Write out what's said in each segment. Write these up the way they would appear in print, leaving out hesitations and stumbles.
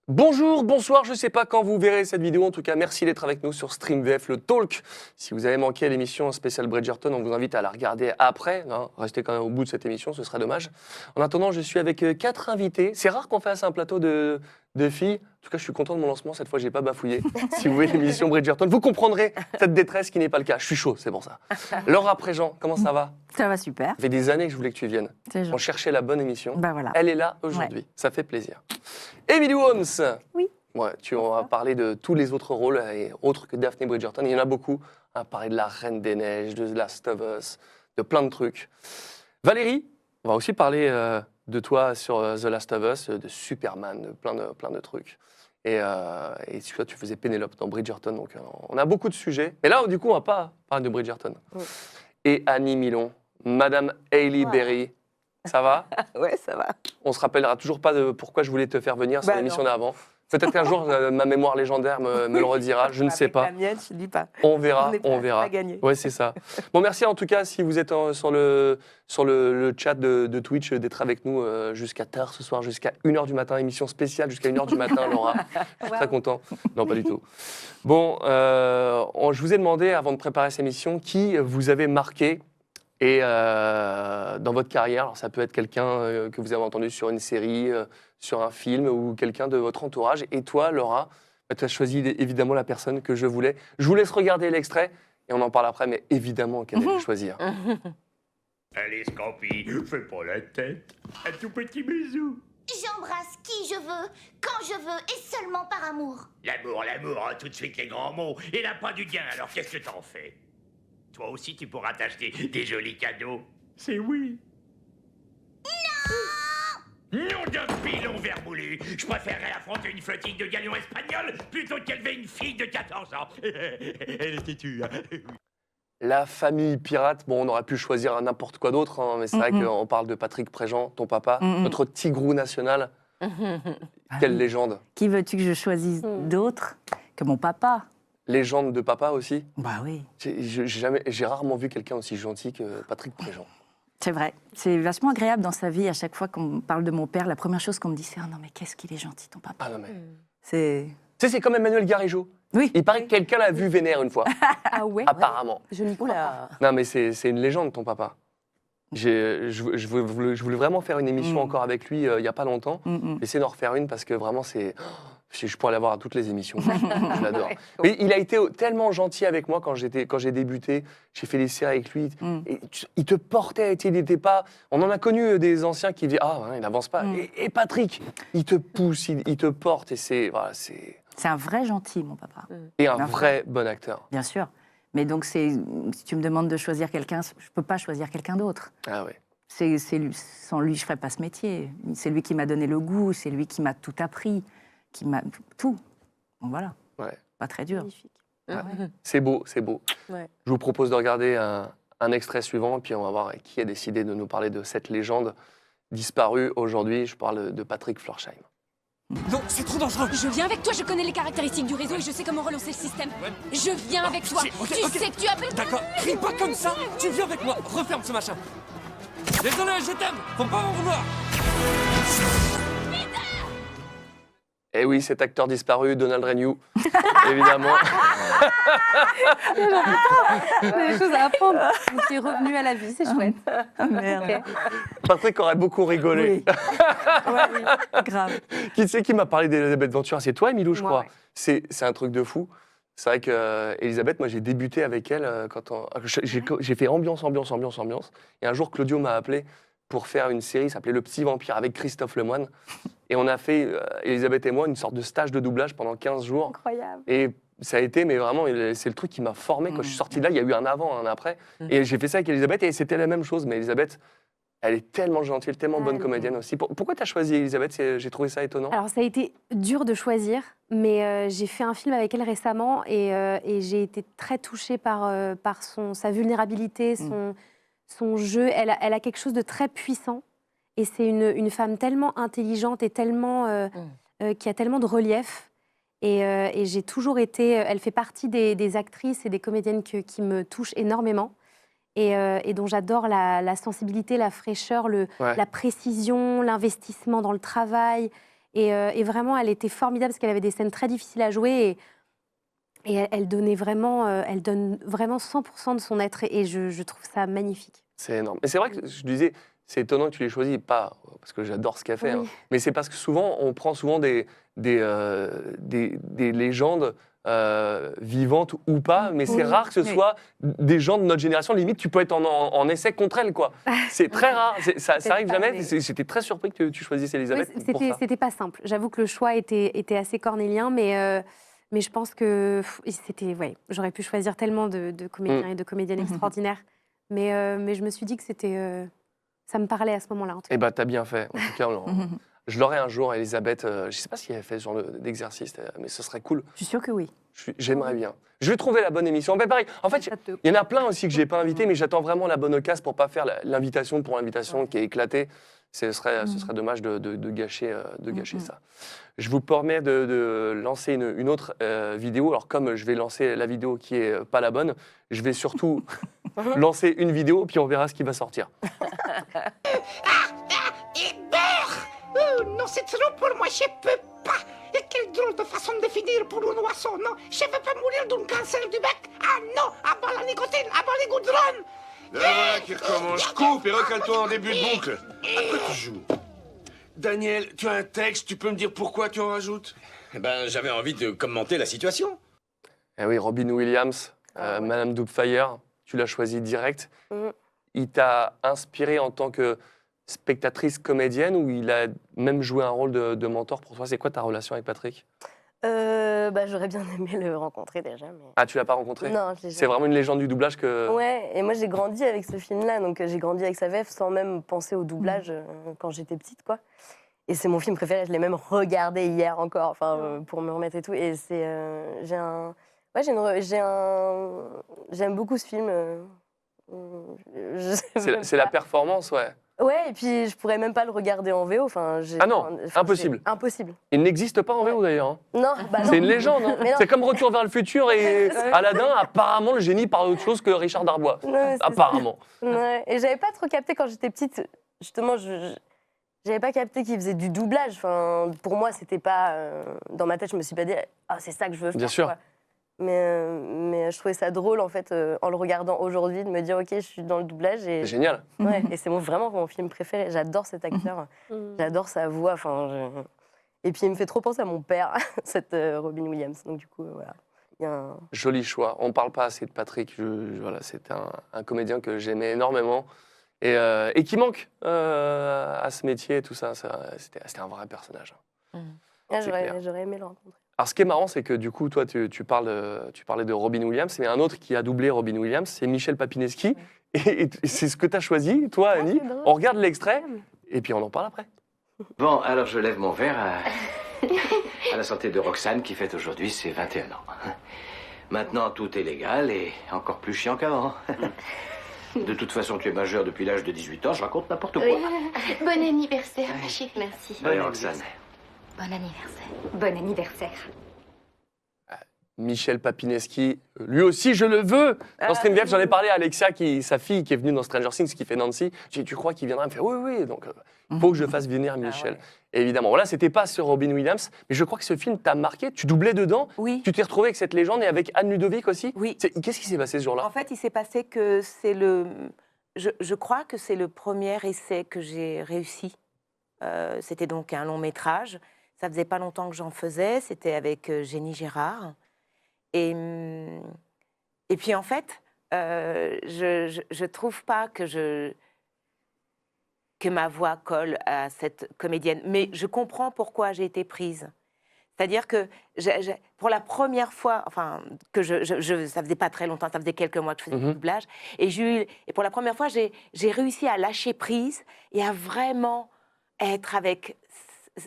Bonjour, bonsoir, je ne sais pas quand vous verrez cette vidéo, en tout cas merci d'être avec nous sur StreamVF le Talk. Si vous avez manqué l'émission spéciale Bridgerton, on vous invite à la regarder après, hein. Restez quand même au bout de cette émission, ce serait dommage. En attendant, je suis avec 4 invités, c'est rare qu'on fasse un plateau de filles, en tout cas je suis content de mon lancement, cette fois j'ai pas bafouillé. Si vous voyez l'émission Bridgerton, vous comprendrez cette détresse qui n'est pas le cas, je suis chaud, c'est pour ça. Laura Préjean, comment ça va? Ça va super. Ça fait des années que je voulais que tu viennes. On cherchait la bonne émission. Bah voilà. Elle est là aujourd'hui. Ouais. Ça fait plaisir. Emily Holmes. Oui. Ouais, tu vas parler de tous les autres rôles et autres que Daphne Bridgerton. Il y en a beaucoup. On va parler de la Reine des Neiges, de The Last of Us, de plein de trucs. Valérie, on va aussi parler de toi sur The Last of Us, de Superman, de plein de trucs. Et tu faisais Pénélope dans Bridgerton. Donc on a beaucoup de sujets. Mais là, du coup, on va pas parler de Bridgerton. Oui. Et Annie Milon. Madame Hailey Berry, ça va? Ouais, ça va. On se rappellera toujours pas de pourquoi je voulais te faire venir sur l'émission d'avant. Peut-être qu'un jour, ma mémoire légendaire me le redira, je ne sais pas. La mienne, je ne dis pas. On verra, on verra. Ouais, c'est ça. Bon, merci en tout cas, si vous êtes sur le chat de Twitch, d'être avec nous jusqu'à tard ce soir, jusqu'à 1h du matin, émission spéciale jusqu'à 1h du matin, Laura. Je suis très content. Non, pas du tout. Bon, je vous ai demandé, avant de préparer cette émission, qui vous avez marqué et dans votre carrière. Alors, ça peut être quelqu'un que vous avez entendu sur une série, sur un film ou quelqu'un de votre entourage. Et toi, Laura, tu as choisi évidemment la personne que je voulais. Je vous laisse regarder l'extrait et on en parle après, mais évidemment qu'elle allait choisir. Allez, Scampi, fais pas la tête. Un tout petit bisou. J'embrasse qui je veux, quand je veux et seulement par amour. L'amour, hein, tout de suite les grands mots. Il n'a pas du gain, alors qu'est-ce que t'en fais? Toi aussi, tu pourras t'acheter des jolis cadeaux. C'est oui. Non de pilon vermoulu. Je préférerais affronter une flottille de galions espagnols plutôt qu'élever une fille de 14 ans. Elle était tue. La famille pirate, bon, on aurait pu choisir n'importe quoi d'autre, hein, mais c'est vrai qu'on parle de Patrick Préjean, ton papa, notre tigrou national. Quelle légende. Qui veux-tu que je choisisse d'autre que mon papa? Légende de papa aussi? Bah oui. J'ai rarement vu quelqu'un aussi gentil que Patrick Préjean. C'est vrai. C'est vachement agréable dans sa vie. À chaque fois qu'on parle de mon père, la première chose qu'on me dit, c'est « Ah non, mais qu'est-ce qu'il est gentil, ton papa !» Ah non, mais... C'est... Tu sais, c'est comme Emmanuel Garégeau. Oui. Il paraît que quelqu'un l'a vu vénère une fois. Ah ouais? Apparemment. Je n'y crois pas. Non, mais c'est une légende, ton papa. Je voulais vraiment faire une émission encore avec lui il n'y a pas longtemps. Essayer d'en refaire une parce que vraiment, c'est... Je pourrais l'avoir à toutes les émissions. Je l'adore. Mais il a été tellement gentil avec moi quand j'ai débuté. J'ai fait des séries avec lui. Et il te portait. Il n'était pas... On en a connu des anciens qui disaient « Ah, il n'avance pas. Et Patrick, il te pousse, il te porte. Et c'est... Voilà, c'est un vrai gentil, mon papa. Et un vrai bon acteur. Bien sûr. Mais donc, si tu me demandes de choisir quelqu'un, je ne peux pas choisir quelqu'un d'autre. Ah oui. C'est lui. Sans lui, je ne ferais pas ce métier. C'est lui qui m'a donné le goût. C'est lui qui m'a tout appris. Qui m'a tout. Donc voilà. Ouais. Pas très dur. Magnifique. Ouais. C'est beau, c'est beau. Ouais. Je vous propose de regarder un extrait suivant, puis on va voir qui a décidé de nous parler de cette légende disparue aujourd'hui. Je parle de Patrick Florsheim. Non, c'est trop dangereux. Je viens avec toi, je connais les caractéristiques du réseau et je sais comment relancer le système. Je viens avec toi. Tu sais que tu appelles... D'accord, crie pas comme ça. Tu viens avec moi, referme ce machin. Désolé, je t'aime. Faut pas m'en vouloir. Eh oui, cet acteur disparu, Donald Renew, évidemment. Il y a des choses à apprendre. Donc, il est revenu à la vie, c'est chouette. Merde. Patrick aurait beaucoup rigolé. Oui, grave. Qui c'est qui m'a parlé d'Elisabeth Ventura? C'est toi, Emilou, je crois. Ouais. C'est un truc de fou. C'est vrai qu'Elisabeth, moi, j'ai débuté avec elle quand j'ai fait ambiance. Et un jour, Claudio m'a appelé pour faire une série qui s'appelait Le Petit Vampire avec Christophe Lemoine. Et on a fait, Elisabeth et moi, une sorte de stage de doublage pendant 15 jours. Incroyable. Et ça a été, mais vraiment, c'est le truc qui m'a formé. Quand je suis sorti de là, il y a eu un avant, un après. Et j'ai fait ça avec Elisabeth et c'était la même chose. Mais Elisabeth, elle est tellement gentille, tellement bonne comédienne aussi. Pourquoi tu as choisi Elisabeth? J'ai trouvé ça étonnant. Alors, ça a été dur de choisir, mais j'ai fait un film avec elle récemment et j'ai été très touchée par sa vulnérabilité, son jeu. Elle a quelque chose de très puissant Et c'est une femme tellement intelligente et tellement, qui a tellement de relief. Et j'ai toujours été... Elle fait partie des actrices et des comédiennes qui me touchent énormément. Et dont j'adore la sensibilité, la fraîcheur, la précision, l'investissement dans le travail. Et vraiment, elle était formidable parce qu'elle avait des scènes très difficiles à jouer. Et elle donne vraiment 100% de son être. Et je trouve ça magnifique. C'est énorme. Et c'est vrai que je disais, c'est étonnant que tu l'aies choisi, pas parce que j'adore ce qu'elle fait, hein, mais c'est parce que souvent, on prend souvent des légendes vivantes ou pas, mais c'est rare que ce soit des gens de notre génération. Limite, tu peux être en essai contre elle, quoi. C'est très rare. Ça arrive jamais. J'étais très surpris que tu choisisses Elisabeth pour ça. C'était pas simple. J'avoue que le choix était assez cornélien, mais je pense que j'aurais pu choisir tellement de comédiens et de comédiennes extraordinaires. Mais je me suis dit que ça me parlait à ce moment-là. Eh bien, t'as bien fait. En tout cas, je l'aurai un jour, Elisabeth. Je ne sais pas si elle fait ce genre d'exercice, mais ce serait cool. Je suis sûre que oui. J'aimerais bien. Je vais trouver la bonne émission. Mais pareil, en fait, il y en a plein aussi que je n'ai pas invité, mais j'attends vraiment la bonne occasion pour ne pas faire l'invitation pour l'invitation qui est éclatée. Ce serait dommage de gâcher ça. Je vous permets de lancer une autre vidéo. Alors, comme je vais lancer la vidéo qui n'est pas la bonne, je vais surtout lancer une vidéo, puis on verra ce qui va sortir. Hébert! Oh non, c'est trop pour moi, je peux pas. Et quelle drôle de façon de finir pour un oiseau, non? Je veux pas mourir d'un cancer du bec. Ah non, à bas la nicotine, à bas les goudrons. Voilà qui recommence. Coupe et recale-toi en début de boucle. À quoi tu joues? Daniel, tu as un texte, tu peux me dire pourquoi tu en rajoutes? Eh ben, j'avais envie de commenter la situation. Eh oui, Robin Williams, Madame Doubtfire, tu l'as choisi direct. Il t'a inspiré en tant que spectatrice comédienne ou il a même joué un rôle de mentor pour toi? C'est quoi ta relation avec Patrick? J'aurais bien aimé le rencontrer déjà. Mais... Ah, tu l'as pas rencontré? Non, c'est vraiment une légende du doublage que... Ouais, et moi j'ai grandi avec ce film-là, donc j'ai grandi avec sa VF sans même penser au doublage quand j'étais petite, quoi. Et c'est mon film préféré, je l'ai même regardé hier encore, pour me remettre et tout. Et c'est... J'aime beaucoup ce film. C'est la performance, ouais. Ouais, et puis je pourrais même pas le regarder en VO. Ah non, impossible. Impossible. Il n'existe pas en VO d'ailleurs. Hein. Non, c'est une légende. Hein. C'est comme Retour vers le futur et Aladdin. Apparemment, le génie parle d'autre chose que Richard Darbois. Non, apparemment. Ouais. Et j'avais pas trop capté quand j'étais petite. Justement, j'avais pas capté qu'il faisait du doublage. Pour moi, c'était pas dans ma tête. Je me suis pas dit, c'est ça que je veux faire. Bien sûr. Quoi. Mais je trouvais ça drôle, en fait, en le regardant aujourd'hui, de me dire, OK, je suis dans le doublage. C'est génial. Ouais, et c'est vraiment mon film préféré. J'adore cet acteur. J'adore sa voix. Et puis, il me fait trop penser à mon père, cette Robin Williams. Donc, du coup, voilà. Joli choix. On ne parle pas assez de Patrick. Voilà, c'est un comédien que j'aimais énormément et qui manque à ce métier et tout ça. C'était un vrai personnage. J'aurais aimé le rencontrer. Alors, ce qui est marrant, c'est que du coup, toi, tu parlais de Robin Williams, mais un autre qui a doublé Robin Williams, c'est Michel Papineski. Et c'est ce que tu as choisi, toi, Annie. On regarde l'extrait, et puis on en parle après. Bon, alors je lève mon verre à la santé de Roxane, qui fête aujourd'hui ses 21 ans. Maintenant, tout est légal et encore plus chiant qu'avant. De toute façon, tu es majeur depuis l'âge de 18 ans, je raconte n'importe quoi. Oui. Bon anniversaire, ma chérie. Merci. Allez, Roxane. Bon anniversaire. Bon anniversaire. Michel Papineski, lui aussi, je le veux. Dans Stream VF, j'en ai parlé à Alexia, sa fille, qui est venue dans Stranger Things, qui fait Nancy. J'ai dit, tu crois qu'il viendra? Elle me fait, oui. Donc, il faut que je fasse venir Michel. Et évidemment, voilà, c'était pas sur Robin Williams, mais je crois que ce film t'a marqué. Tu doublais dedans. Oui. Tu t'es retrouvé avec cette légende et avec Anne Ludovic aussi. Oui. Qu'est-ce qui s'est passé ce jour-là? En fait, il s'est passé que c'est le... Je crois que c'est le premier essai que j'ai réussi. C'était donc un long métrage. Ça faisait pas longtemps que j'en faisais. C'était avec Jenny Gérard. Et puis, en fait, je trouve pas que ma voix colle à cette comédienne. Mais je comprends pourquoi j'ai été prise. C'est-à-dire que pour la première fois, ça faisait pas très longtemps, ça faisait quelques mois que je faisais du doublage, et pour la première fois, j'ai réussi à lâcher prise et à vraiment être avec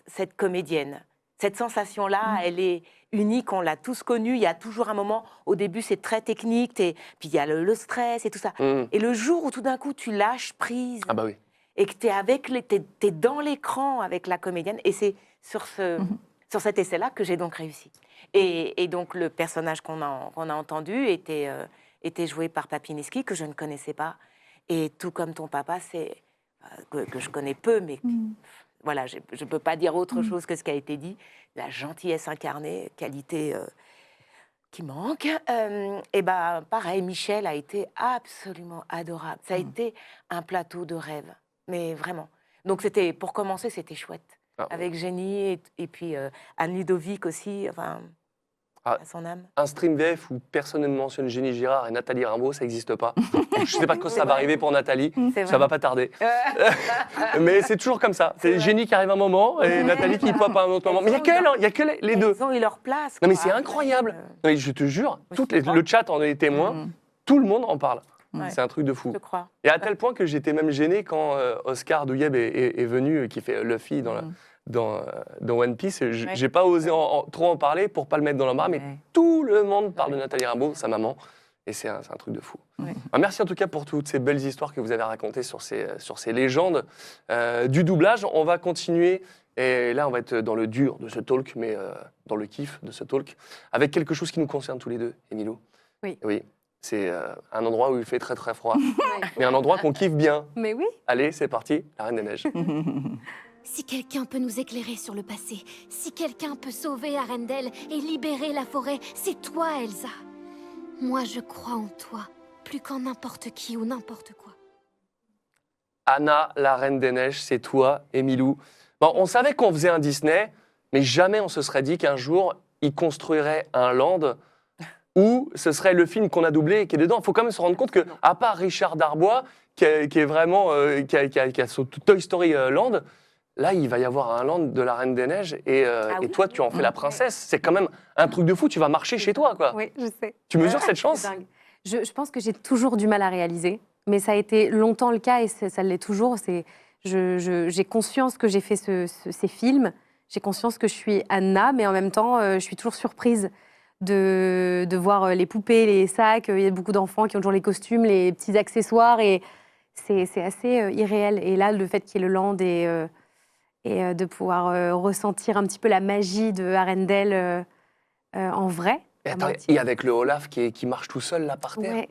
cette comédienne. Cette sensation-là, elle est unique, on l'a tous connue. Il y a toujours un moment, au début, c'est très technique, puis il y a le stress et tout ça. Et le jour où tout d'un coup, tu lâches prise, ah bah oui. et que t'es dans l'écran avec la comédienne. Et c'est sur cet essai-là que j'ai donc réussi. Et donc le personnage qu'on a entendu était joué par Papinski, que je ne connaissais pas. Et tout comme ton papa, que je connais peu, mais voilà, je ne peux pas dire autre chose que ce qui a été dit. La gentillesse incarnée, qualité qui manque. Et pareil, Michel a été absolument adorable. Ça a été un plateau de rêve, mais vraiment. Donc pour commencer, c'était chouette. Avec Génie et puis Anne Ludovic aussi, enfin, à son âme. Un stream VF où personne ne mentionne Génie Girard et Nathalie Rimbaud, ça n'existe pas. Je ne sais pas quand ça va arriver pour Nathalie, ça va pas tarder. Mais c'est toujours comme ça. C'est Génie qui arrive un moment et Nathalie qui pop à un autre moment. Mais il n'y a que les deux. Ils ont eu leur place. Non mais c'est incroyable. Non, mais je te jure, le chat en est témoin, tout le monde en parle. C'est un truc de fou. Je crois. Et à tel point que j'étais même gêné quand Oscar Douyeb est venu, qui fait Luffy dans One Piece. J'ai pas osé trop en parler pour pas le mettre dans l'embarras, mais tout le monde parle de Nathalie Rimbaud, sa maman, et c'est un truc de fou. Merci en tout cas pour toutes ces belles histoires que vous avez racontées sur ces légendes du doublage. On va continuer, et là on va être dans le dur de ce talk, mais dans le kiff de ce talk, avec quelque chose qui nous concerne tous les deux, Emilou. Oui. C'est un endroit où il fait très très froid, mais un endroit qu'on kiffe bien. Mais oui. Allez, c'est parti, la Reine des Neiges. Si quelqu'un peut nous éclairer sur le passé, si quelqu'un peut sauver Arendelle et libérer la forêt, c'est toi, Elsa. Moi, je crois en toi, plus qu'en n'importe qui ou n'importe quoi. Anna, la Reine des Neiges, c'est toi, Emilou. Bon, on savait qu'on faisait un Disney, mais jamais on se serait dit qu'un jour, il construirait un land où ce serait le film qu'on a doublé et qui est dedans. Il faut quand même se rendre compte qu'à part Richard Darbois, qui est vraiment qui a son Toy Story Land, là, il va y avoir un land de la Reine des Neiges et toi, tu en fais la princesse. C'est quand même un truc de fou. Tu vas marcher chez toi, quoi. Oui, je sais. Tu mesures cette chance? C'est dingue. Je pense que j'ai toujours du mal à réaliser, mais ça a été longtemps le cas et ça l'est toujours. J'ai conscience que j'ai fait ces films. J'ai conscience que je suis Anna, mais en même temps, je suis toujours surprise de voir les poupées, les sacs. Il y a beaucoup d'enfants qui ont toujours les costumes, les petits accessoires et c'est assez irréel. Et là, le fait qu'il y ait le land et de pouvoir ressentir un petit peu la magie de Arendelle en vrai. Et avec le Olaf qui marche tout seul là par terre. Ouais.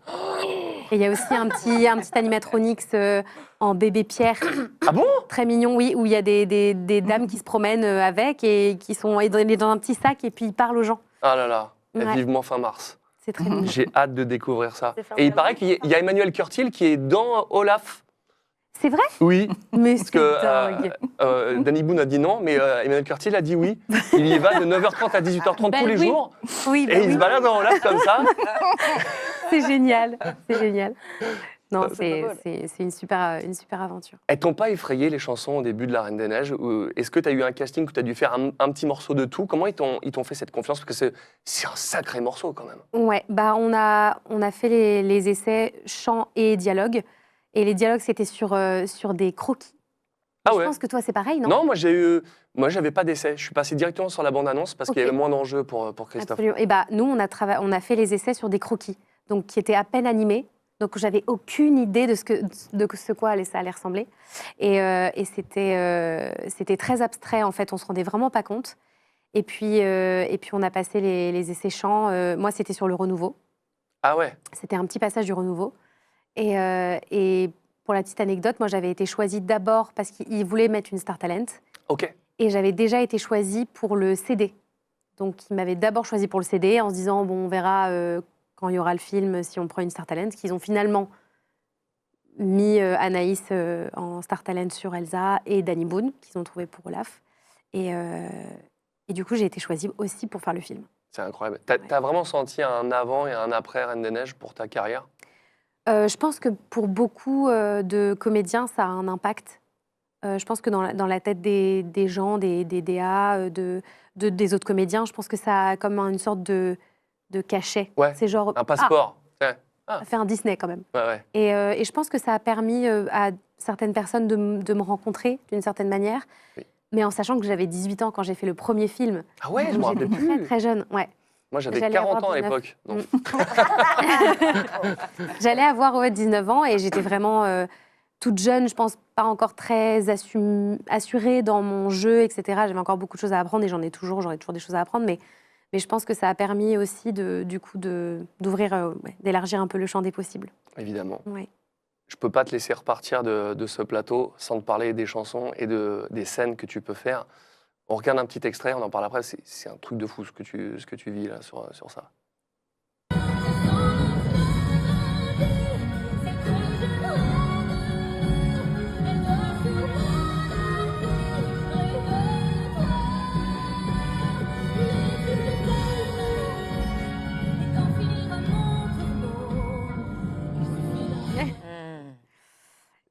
Et il y a aussi un petit animatronics en bébé Pierre. Ah bon? Très mignon, oui, où il y a des dames qui se promènent avec et qui sont dans un petit sac et puis ils parlent aux gens. Ah là là, Ouais. vivement fin mars. C'est très mignon. J'ai hâte de découvrir ça. C'est Et il paraît qu'il y a Emmanuel Curtil qui est dans Olaf. C'est vrai? Oui. Mais Parce c'est que dingue. Danny Boone a dit non, mais Emmanuel Curtil a dit oui. Il y va de 9h30 à 18h30 tous les jours. Oui, Et il se balade dans Olaf comme ça. C'est génial, c'est génial. Non, C'est c'est une super aventure. Elles t'ont pas effrayé les chansons au début de La Reine des Neiges? Est-ce que tu as eu un casting où tu as dû faire un petit morceau de tout? Comment ils t'ont fait cette confiance? Parce que c'est un sacré morceau quand même. Ouais, on a fait les essais chant et dialogue. Et les dialogues, c'était sur des croquis. Ah ouais. Je pense que toi, c'est pareil, non? Non, moi j'avais pas d'essai. Je suis passé directement sur la bande-annonce parce qu'il y avait moins d'enjeux pour Christophe. Absolument. Et nous, on a fait les essais sur des croquis, donc qui étaient à peine animés. Donc, j'avais aucune idée de ce quoi ça allait ressembler. Et c'était très abstrait, en fait. On se rendait vraiment pas compte. Et puis on a passé les essais chants. Moi, c'était sur le renouveau. Ah ouais. C'était un petit passage du renouveau. Et pour la petite anecdote, moi, j'avais été choisie d'abord parce qu'ils voulaient mettre une Star Talent. Ok. Et j'avais déjà été choisie pour le CD. Donc, ils m'avaient d'abord choisie pour le CD en se disant, bon, on verra quand il y aura le film si on prend une Star Talent. Qu'ils ont finalement mis Anaïs en Star Talent sur Elsa et Danny Boone, qu'ils ont trouvé pour Olaf. Et du coup, j'ai été choisie aussi pour faire le film. C'est incroyable. T'as vraiment senti un avant et un après Reine des Neiges pour ta carrière? Je pense que pour beaucoup de comédiens, ça a un impact. Je pense que dans la tête des gens, des DA, des autres comédiens, je pense que ça a comme une sorte de cachet. Ouais, c'est genre un passeport. Ouais. Ça fait un Disney quand même. Ouais. Et je pense que ça a permis à certaines personnes de me rencontrer d'une certaine manière, mais en sachant que j'avais 18 ans quand j'ai fait le premier film. Ah ouais, je me rappelais plus. Très, très jeune, ouais. Moi, j'avais 40 ans à l'époque. J'allais avoir 19 ans et j'étais vraiment toute jeune, je pense pas encore très assurée dans mon jeu, etc. J'avais encore beaucoup de choses à apprendre et j'aurais toujours des choses à apprendre, mais je pense que ça a permis aussi d'ouvrir, d'élargir un peu le champ des possibles. Évidemment. Ouais. Je peux pas te laisser repartir de ce plateau sans te parler des chansons et des scènes que tu peux faire. On regarde un petit extrait, on en parle après. C'est un truc de fou ce que tu vis là sur ça.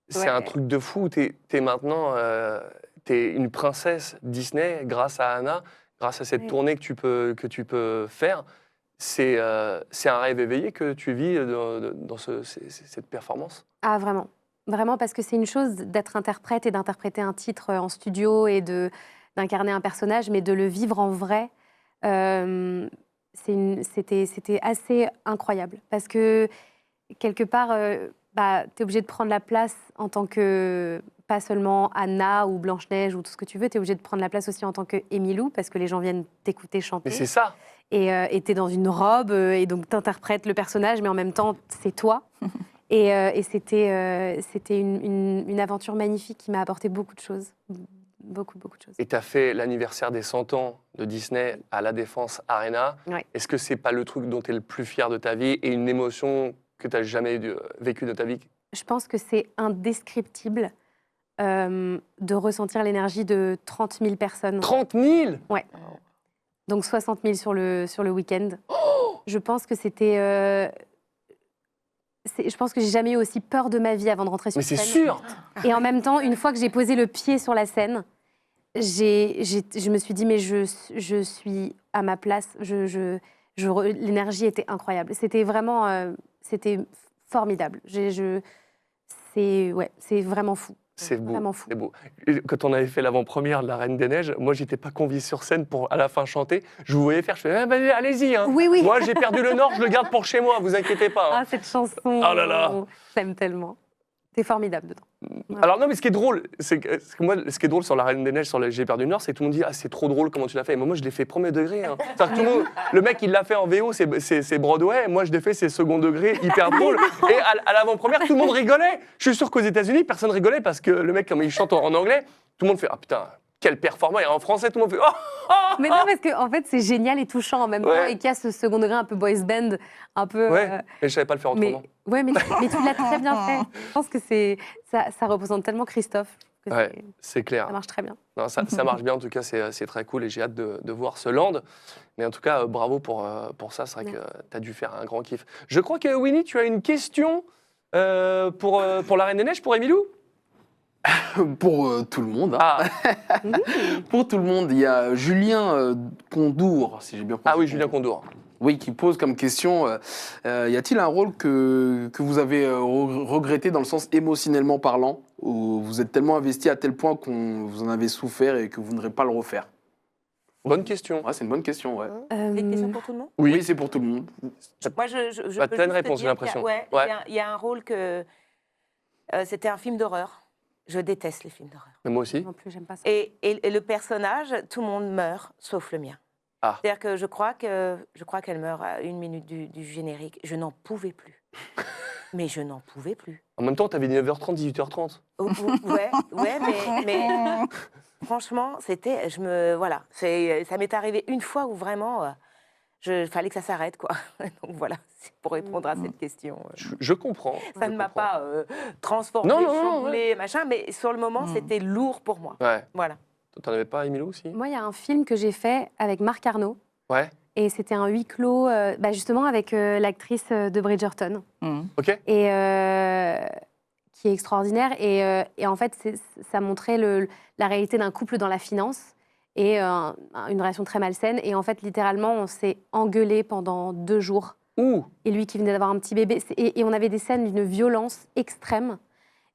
C'est un truc de fou. T'es maintenant t'es une princesse Disney grâce à Anna, grâce à cette tournée que tu peux faire. C'est un rêve éveillé que tu vis dans cette performance. Ah, vraiment. Vraiment, parce que c'est une chose d'être interprète et d'interpréter un titre en studio et d'incarner un personnage, mais de le vivre en vrai, c'était assez incroyable. Parce que, quelque part, tu es obligé de prendre la place en tant que, pas seulement Anna ou Blanche-Neige ou tout ce que tu veux, tu es obligé de prendre la place aussi en tant qu'Emilou, parce que les gens viennent t'écouter chanter. Mais c'est ça. Et tu es dans une robe, et donc tu interprètes le personnage, mais en même temps, c'est toi. Et c'était une aventure magnifique qui m'a apporté beaucoup de choses. Beaucoup de choses. Et tu as fait l'anniversaire des 100 ans de Disney à la Défense Arena. Ouais. Est-ce que c'est pas le truc dont tu es le plus fier de ta vie et une émotion que tu n'as jamais vécue de ta vie? Je pense que c'est indescriptible de ressentir l'énergie de 30 000 personnes. 30 000? Ouais. Donc 60 000 sur le week-end. Oh, je pense que c'était... je pense que j'ai jamais eu aussi peur de ma vie avant de rentrer sur scène. Mais c'est sûr. Et en même temps, une fois que j'ai posé le pied sur la scène, je me suis dit, mais je suis à ma place. L'énergie était incroyable. C'était vraiment... c'était formidable. C'est vraiment fou. C'est beau. Vraiment fou. C'est beau. Et quand on avait fait l'avant-première de La Reine des Neiges, moi, j'étais pas convié sur scène pour à la fin chanter. Je vous voyais faire, je fais, allez-y. Hein. Oui, oui. Moi, j'ai perdu le Nord, je le garde pour chez moi, vous inquiétez pas. Hein. Ah, cette chanson. Oh là là. Je t'aime tellement. T'es formidable dedans. Voilà. Alors non, mais ce qui est drôle, c'est que moi, ce qui est drôle sur La Reine des Neiges, sur le J'ai perdu le Nord, c'est que tout le monde dit, ah, c'est trop drôle, comment tu l'as fait. Mais moi, je l'ai fait premier degré. Hein. C'est-à-dire que tout le monde, le mec, il l'a fait en VO, c'est Broadway. Moi, je l'ai fait, c'est second degré, hyper drôle. Et à l'avant-première, tout le monde rigolait. Je suis sûr qu'aux États-Unis, personne rigolait parce que le mec, comme il chante en anglais, tout le monde fait, ah putain, quelle performance. Et en français, tout le monde fait, oh. Mais non, parce qu'en fait, c'est génial et touchant en même temps, et qu'il y a ce second degré un peu boys band, un peu... Ouais, mais je savais pas le faire autrement. Mais tu l'as très bien fait. Je pense que ça représente tellement Christophe. Ouais, c'est clair. Ça marche très bien. Non, ça marche bien, en tout cas, c'est très cool et j'ai hâte de voir ce land. Mais en tout cas, bravo pour ça, c'est vrai que tu as dû faire un grand kiff. Je crois que Winnie, tu as une question pour La Reine des Neiges, pour Emilou? Pour tout le monde. Hein. Ah. Pour tout le monde, il y a Julien Condour, si j'ai bien compris. Ah oui, Julien Condour. Oui, qui pose comme question, y a-t-il un rôle que vous avez regretté dans le sens émotionnellement parlant, où vous êtes tellement investi à tel point qu'on vous en avez souffert et que vous ne voudrez pas le refaire? Bonne question. Ouais, c'est une bonne question, ouais. C'est une question pour tout le monde? Oui, c'est pour tout le monde. Moi, je Bah, peux t'as une juste te réponse, j'ai dire l'impression. Il y a un rôle que... c'était un film d'horreur. Je déteste les films d'horreur. Mais moi aussi. Non plus, j'aime pas ça. Et le personnage, tout le monde meurt, sauf le mien. Ah. C'est-à-dire que je crois qu'elle meurt à 1 minute du générique. Je n'en pouvais plus. Mais je n'en pouvais plus. En même temps, tu avais 9h30, 18h30. Ouais, mais franchement, c'était... Voilà. Ça m'est arrivé une fois où vraiment... fallait que ça s'arrête, quoi. Donc voilà, c'est pour répondre à cette question. Je comprends. Ça ne m'a pas transformée, chamboulée, machin, mais sur le moment, c'était lourd pour moi. Ouais. Voilà. T'en avais pas, Emilou, aussi? Moi, il y a un film que j'ai fait avec Marc Arnaud. Ouais. Et c'était un huis clos, justement, avec l'actrice de Bridgerton. Ok. Et qui est extraordinaire. Et en fait, ça montrait la réalité d'un couple dans la finance. Et une relation très malsaine. Et en fait, littéralement, on s'est engueulé pendant 2 jours. Ouh. Et lui qui venait d'avoir un petit bébé. Et on avait des scènes d'une violence extrême.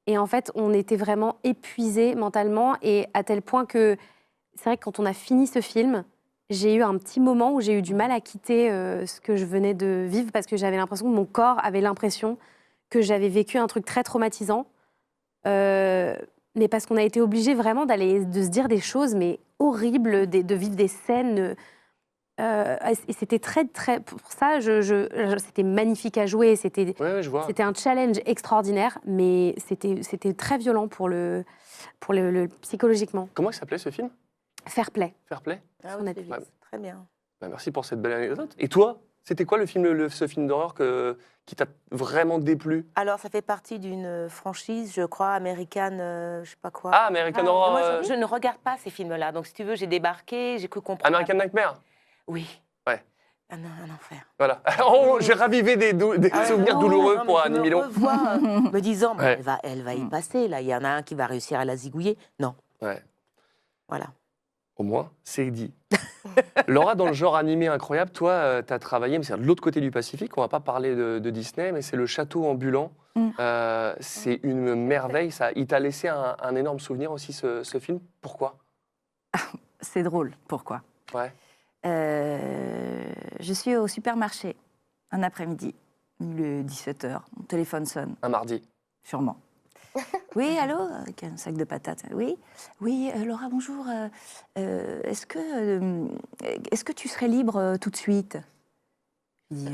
Et en fait, on était vraiment épuisés mentalement. Et à tel point que, c'est vrai que quand on a fini ce film, j'ai eu un petit moment où j'ai eu du mal à quitter ce que je venais de vivre. Parce que j'avais l'impression que mon corps avait l'impression que j'avais vécu un truc très traumatisant. mais parce qu'on a été obligés vraiment de se dire des choses, mais horribles, de vivre des scènes. Et c'était très, très. Pour ça, c'était magnifique à jouer. C'était un challenge extraordinaire, mais c'était très violent pour le psychologiquement. Comment il s'appelait ce film? Fair Play. Fair Play. Ah On oui, a c'est pu- bien. Très bien. Bah, merci pour cette belle anecdote. Et toi, c'était quoi le film, ce film d'horreur qui t'a vraiment déplu? Alors, ça fait partie d'une franchise, je crois, américaine, je sais pas quoi. Ah, American Horror. Moi, je ne regarde pas ces films-là. Donc, si tu veux, j'ai débarqué, j'ai cru comprendre. American Nightmare. Oui. Ouais. Un enfer. Voilà. Oh, j'ai ravivé des souvenirs douloureux non, pour mais je Annie me Milon. revois, me disant, bah, Ouais. elle va y passer, là. Il y en a un qui va réussir à la zigouiller. Non. Ouais. Voilà. Au moins, c'est dit. Laura, dans le genre animé incroyable, toi, tu as travaillé, mais c'est de l'autre côté du Pacifique. On va pas parler de Disney, mais c'est le château ambulant. C'est une merveille. Ça, il t'a laissé un énorme souvenir aussi, ce film. Pourquoi? C'est drôle. Pourquoi? Ouais. Je suis au supermarché un après-midi, il est 17h, mon téléphone sonne. Un mardi. Sûrement. Oui, allô? Avec un sac de patates. Oui, oui, Laura, bonjour. Est-ce que tu serais libre tout de suite? Je dis,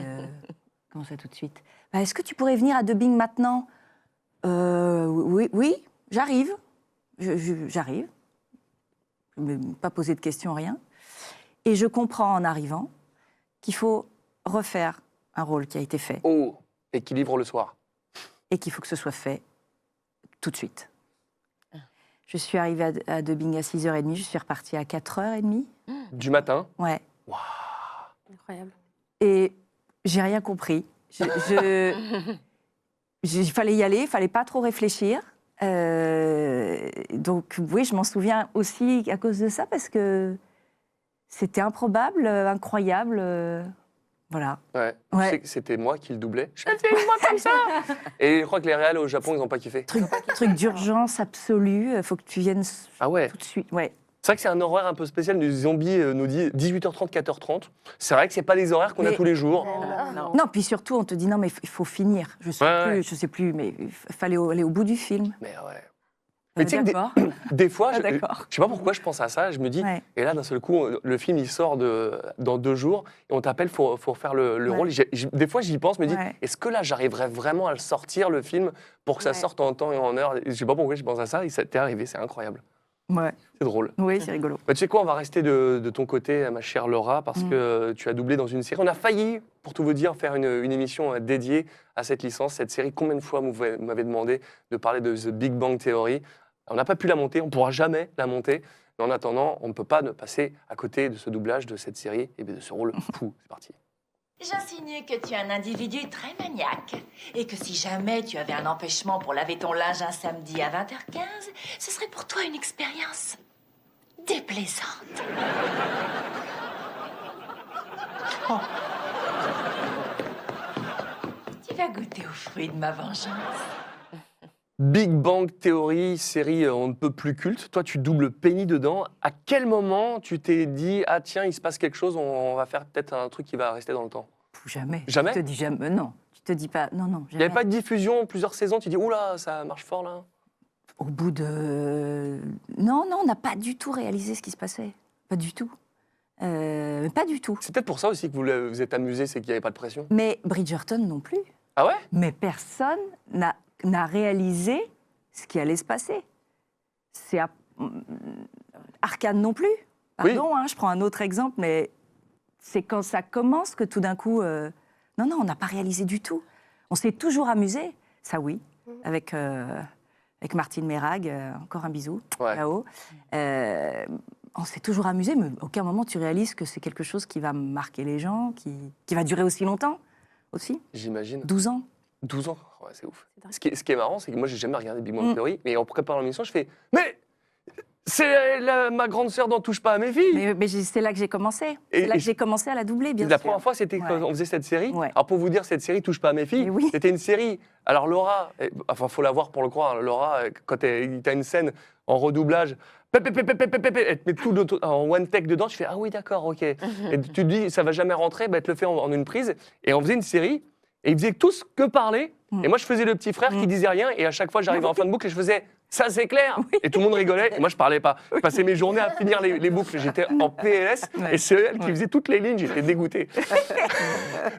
comment ça tout de suite? Bah, est-ce que tu pourrais venir à Dubbing maintenant? Oui, j'arrive. J'arrive. Je ne vais pas poser de questions, rien. Et je comprends en arrivant qu'il faut refaire un rôle qui a été fait. Oh, et qui livre le soir. Et qu'il faut que ce soit fait tout de suite. Je suis arrivée à Dubbing à 6h30, je suis repartie à 4h30. Du matin. Ouais. Incroyable. Et j'ai rien compris. Il fallait y aller, il fallait pas trop réfléchir. Donc oui, je m'en souviens aussi à cause de ça, parce que c'était improbable, incroyable. Voilà. Ouais. Ouais. Tu sais que c'était moi qui le doublais. Je fais moi comme ça. Et je crois que les réals au Japon, ils n'ont pas kiffé. Truc d'urgence absolue, il faut que tu viennes tout de suite. Ouais. C'est vrai que c'est un horaire un peu spécial. Du zombie nous dit 18h30, 4h30. C'est vrai que c'est pas des horaires qu'on a Mais- tous les jours. Non, puis surtout, on te dit non, mais il faut finir. Je sais plus, mais il fallait aller au bout du film. Mais ouais. Mais tu sais que D'accord. des fois, je D'accord. sais pas pourquoi je pense à ça, je me dis, et là d'un seul coup, le film il sort dans 2 jours, et on t'appelle pour faire le rôle. Des fois j'y pense, je me dis, est-ce que là j'arriverais vraiment à le sortir, le film, pour que ça sorte en temps et en heure? Je sais pas pourquoi je pense à ça, et ça t'est arrivé, c'est incroyable. Ouais. C'est drôle. Oui, c'est rigolo. Bah, tu sais quoi, on va rester de ton côté, ma chère Laura, parce que tu as doublé dans une série. On a failli, pour tout vous dire, faire une émission dédiée à cette licence, cette série. Combien de fois vous m'avez demandé de parler de The Big Bang Theory? On n'a pas pu la monter, on ne pourra jamais la monter. Mais en attendant, on ne peut pas ne passer à côté de ce doublage de cette série et de ce rôle fou. C'est parti. J'insinue que tu es un individu très maniaque et que si jamais tu avais un empêchement pour laver ton linge un samedi à 20h15, ce serait pour toi une expérience déplaisante. Oh. Tu vas goûter aux fruits de ma vengeance. Big Bang Theory, série on ne peut plus culte. Toi, tu doubles Penny dedans. À quel moment tu t'es dit, ah tiens, il se passe quelque chose, on va faire peut-être un truc qui va rester dans le temps? Jamais. Jamais? Tu te dis jamais. Non. Tu te dis pas. Non, non. Il n'y avait pas de diffusion, plusieurs saisons, tu dis, oula, ça marche fort là. Au bout de. Non, on n'a pas du tout réalisé ce qui se passait. Pas du tout. Pas du tout. C'est peut-être pour ça aussi que vous êtes amusé, c'est qu'il n'y avait pas de pression. Mais Bridgerton non plus. Ah ouais? Mais personne n'a réalisé ce qui allait se passer. C'est Arcane non plus. Pardon, hein, je prends un autre exemple, mais c'est quand ça commence que tout d'un coup... Non, on n'a pas réalisé du tout. On s'est toujours amusé, ça oui, avec Martine Mérag, encore un bisou, là-haut. On s'est toujours amusé, mais à aucun moment tu réalises que c'est quelque chose qui va marquer les gens, qui va durer aussi longtemps, aussi. J'imagine. 12 ans. 12 ans, ouais, c'est ouf. Ce qui est marrant, c'est que moi, j'ai jamais regardé Big Bang Theory, mais en préparant l'émission, je fais, mais c'est ma grande sœur d'en touche pas à mes filles. Mais c'est là que j'ai commencé. C'est là que j'ai commencé à la doubler, bien sûr. La première fois, c'était quand on faisait cette série. Alors, pour vous dire, cette série touche pas à mes filles. C'était une série. Alors, Laura, enfin, faut la voir pour le croire. Laura, quand tu as une scène en redoublage, elle te met tout en one take dedans. Tu fais, ah oui, d'accord, ok. Et tu te dis, ça va jamais rentrer, bah, elle te le fait en une prise. Et on faisait une série. Et ils faisaient tous que parler. Et moi, je faisais le petit frère qui disait rien. Et à chaque fois, j'arrivais en fin de boucle et je faisais ça, c'est clair. Et tout le monde rigolait. Et moi, je parlais pas. Je passais mes journées à finir les boucles. J'étais en PLS. Et c'est elle qui faisait toutes les lignes. J'étais dégoûté.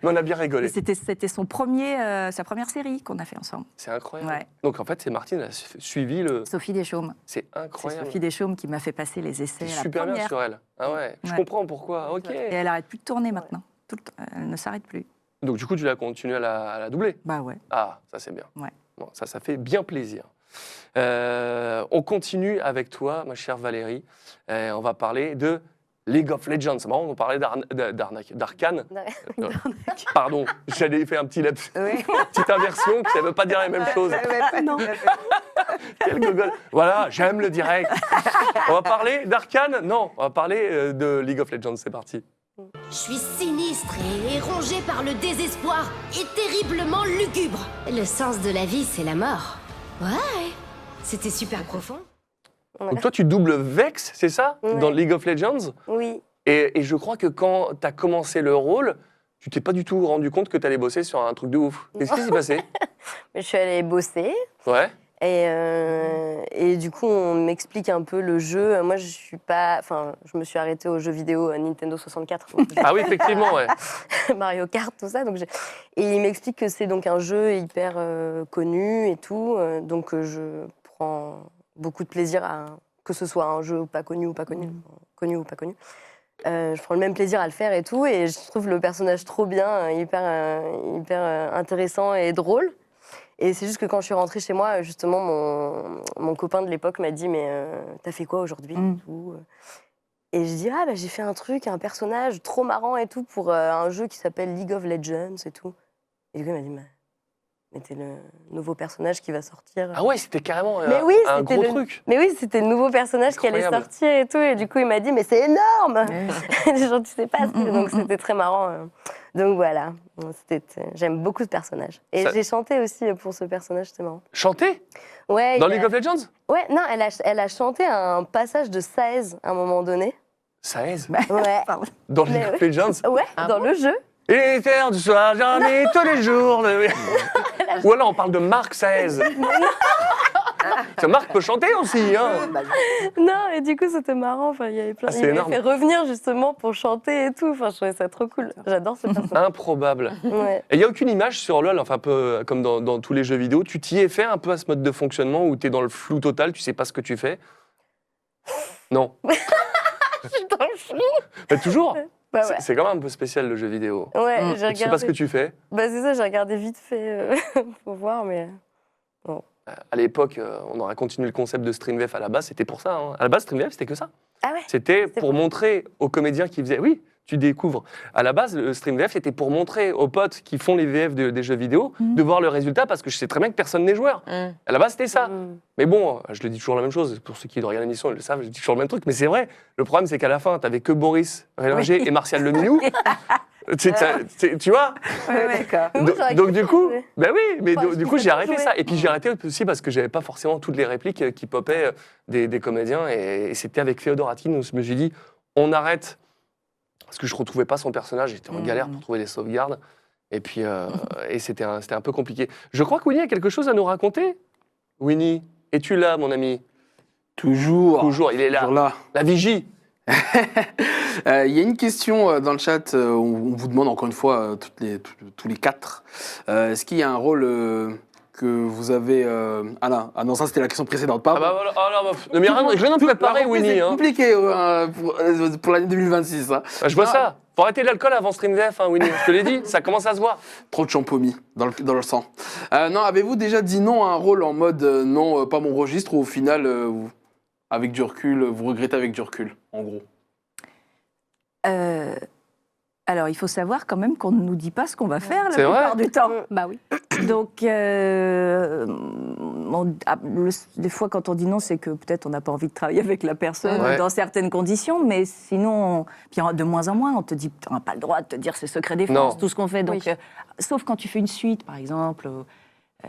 Mais on a bien rigolé. C'était sa première série qu'on a fait ensemble. C'est incroyable. Ouais. Donc en fait, c'est Martine, elle a suivi le. Sophie Deschaumes. C'est C'est incroyable. Sophie Deschaumes qui m'a fait passer les essais C'est à la super bien première. sur elle. Ah ouais, je Ouais. comprends pourquoi. Ok. Et elle arrête plus de tourner maintenant. Tout le temps. Elle ne s'arrête plus. Donc du coup, tu l'as continué à la doubler. Bah ouais. Ah, ça c'est bien. Ouais. Bon, ça fait bien plaisir. On continue avec toi, ma chère Valérie. On va parler de League of Legends. C'est marrant, on parlait d'Arcane. Pardon, j'allais faire un petit laps, petite inversion, qui ne veut pas dire la même chose. Non. Quel gogol. Voilà, j'aime le direct. On va parler d'Arcane? Non, on va parler de League of Legends. C'est parti. Je suis sinistre et rongée par le désespoir et terriblement lugubre. Le sens de la vie, c'est la mort. Ouais, c'était super profond. Donc toi, tu doubles Vex, c'est ça, dans League of Legends? Oui. Et je crois que quand tu as commencé le rôle, tu t'es pas du tout rendu compte que tu allais bosser sur un truc de ouf. Qu'est-ce qui s'est passé? Je suis allée bosser. Ouais. Et du coup, on m'explique un peu le jeu. Moi, je suis pas. Enfin, je me suis arrêtée aux jeux vidéo Nintendo 64. Ah oui, effectivement, ouais. Mario Kart, tout ça. Et il m'explique que c'est donc un jeu hyper connu et tout. Donc, je prends beaucoup de plaisir à que ce soit un jeu pas connu ou pas connu, connu ou pas connu. Je prends le même plaisir à le faire et tout. Et je trouve le personnage trop bien, hyper intéressant et drôle. Et c'est juste que quand je suis rentrée chez moi, justement, mon copain de l'époque m'a dit « Mais t'as fait quoi aujourd'hui ?» et tout. Et je dis « Ah, bah, j'ai fait un truc, un personnage trop marrant et tout pour un jeu qui s'appelle League of Legends et tout. » Et du coup, il m'a dit « Mais t'es le nouveau personnage qui va sortir. » Ah ouais, c'était carrément Mais oui, un gros c'était truc. Mais oui, c'était le nouveau personnage qui allait Incroyable. sortir et tout. Et du coup, il m'a dit « Mais c'est énorme !» Les gens, tu sais pas. Donc, c'était très marrant. Donc voilà, j'aime beaucoup ce personnage. Et Ça- j'ai chanté aussi pour ce personnage, c'était marrant. Chanter? Ouais. Dans League of Legends? Ouais, non, elle a chanté un passage de Saez à un moment donné. Saez? Ouais. Dans League of Legends? Ouais, dans le jeu. Et terre du soir, jamais, tous les jours. Ou alors on parle de Marc Saez. Ça, Marc peut chanter aussi, hein. Non, et du coup, c'était marrant. Enfin, il y avait plein. Ah, c'est il m'avait énorme. fait revenir justement pour chanter et tout. Enfin, je trouvais ça trop cool. J'adore ce personnage. Improbable. Ouais. Et il n'y a aucune image sur LoL, enfin un peu comme dans tous les jeux vidéo. Tu t'y es fait un peu à ce mode de fonctionnement où tu es dans le flou total, tu sais pas ce que tu fais? Non. Je suis dans le flou. Mais toujours. Bah ouais. C'est quand même un peu spécial le jeu vidéo. Ouais, j'ai Tu sais regardé. pas ce que tu fais. Bah, c'est ça, j'ai regardé vite fait pour voir, mais. Bon. À l'époque, on aurait continué le concept de StreamVF à la base, c'était pour ça. Hein. À la base, StreamVF, c'était que ça. Ah ouais. C'était pour montrer aux comédiens qui faisaient. Oui, tu découvres. À la base, le StreamVF, c'était pour montrer aux potes qui font les VF des jeux vidéo de voir le résultat parce que je sais très bien que personne n'est joueur. À la base, c'était ça. Mais bon, je le dis toujours la même chose. Pour ceux qui regardent l'émission, ils le savent, je dis toujours le même truc. Mais c'est vrai. Le problème, c'est qu'à la fin, t'avais que Boris Rélinger et Martial Leminou. Tu vois? Donc du coup, ben oui, mais du coup j'ai arrêté ça. Et puis j'ai arrêté aussi parce que j'avais pas forcément toutes les répliques qui popaient des comédiens. Et c'était avec Féodorati, où je me suis dit, on arrête. Parce que je retrouvais pas son personnage, j'étais en galère pour trouver les sauvegardes. Et puis, et c'était un peu compliqué. Je crois que Winnie a quelque chose à nous raconter. Winnie, es-tu là, mon ami? Toujours. Toujours, il est là. Toujours là. La vigie. Il y a une question dans le chat, on vous demande encore une fois, tous les quatre, est-ce qu'il y a un rôle que vous avez... Ah non, ça c'était la question précédente, pas Ah bah voilà, ah non, mais il n'y a rien de préparé, Winnie. C'est Hein. compliqué pour l'année 2026. Hein. Bah, je vois ça. Faut arrêter l'alcool avant StreamVF, hein, Winnie. Je te l'ai dit, ça commence à se voir. Trop de champomis dans le sang. Non, avez-vous déjà dit non à un rôle en mode non, pas mon registre, ou au final, avec du recul, vous regrettez avec du recul, en gros? Alors, il faut savoir quand même qu'on ne nous dit pas ce qu'on va faire la C'est vrai plupart du temps. Bah oui. Donc, des fois, quand on dit non, c'est que peut-être on n'a pas envie de travailler avec la personne Ouais. dans certaines conditions, mais sinon, puis de moins en moins, on te dit, tu n'as pas le droit de te dire c'est secret défense, Non. tout ce qu'on fait. Donc, Oui. sauf quand tu fais une suite, par exemple,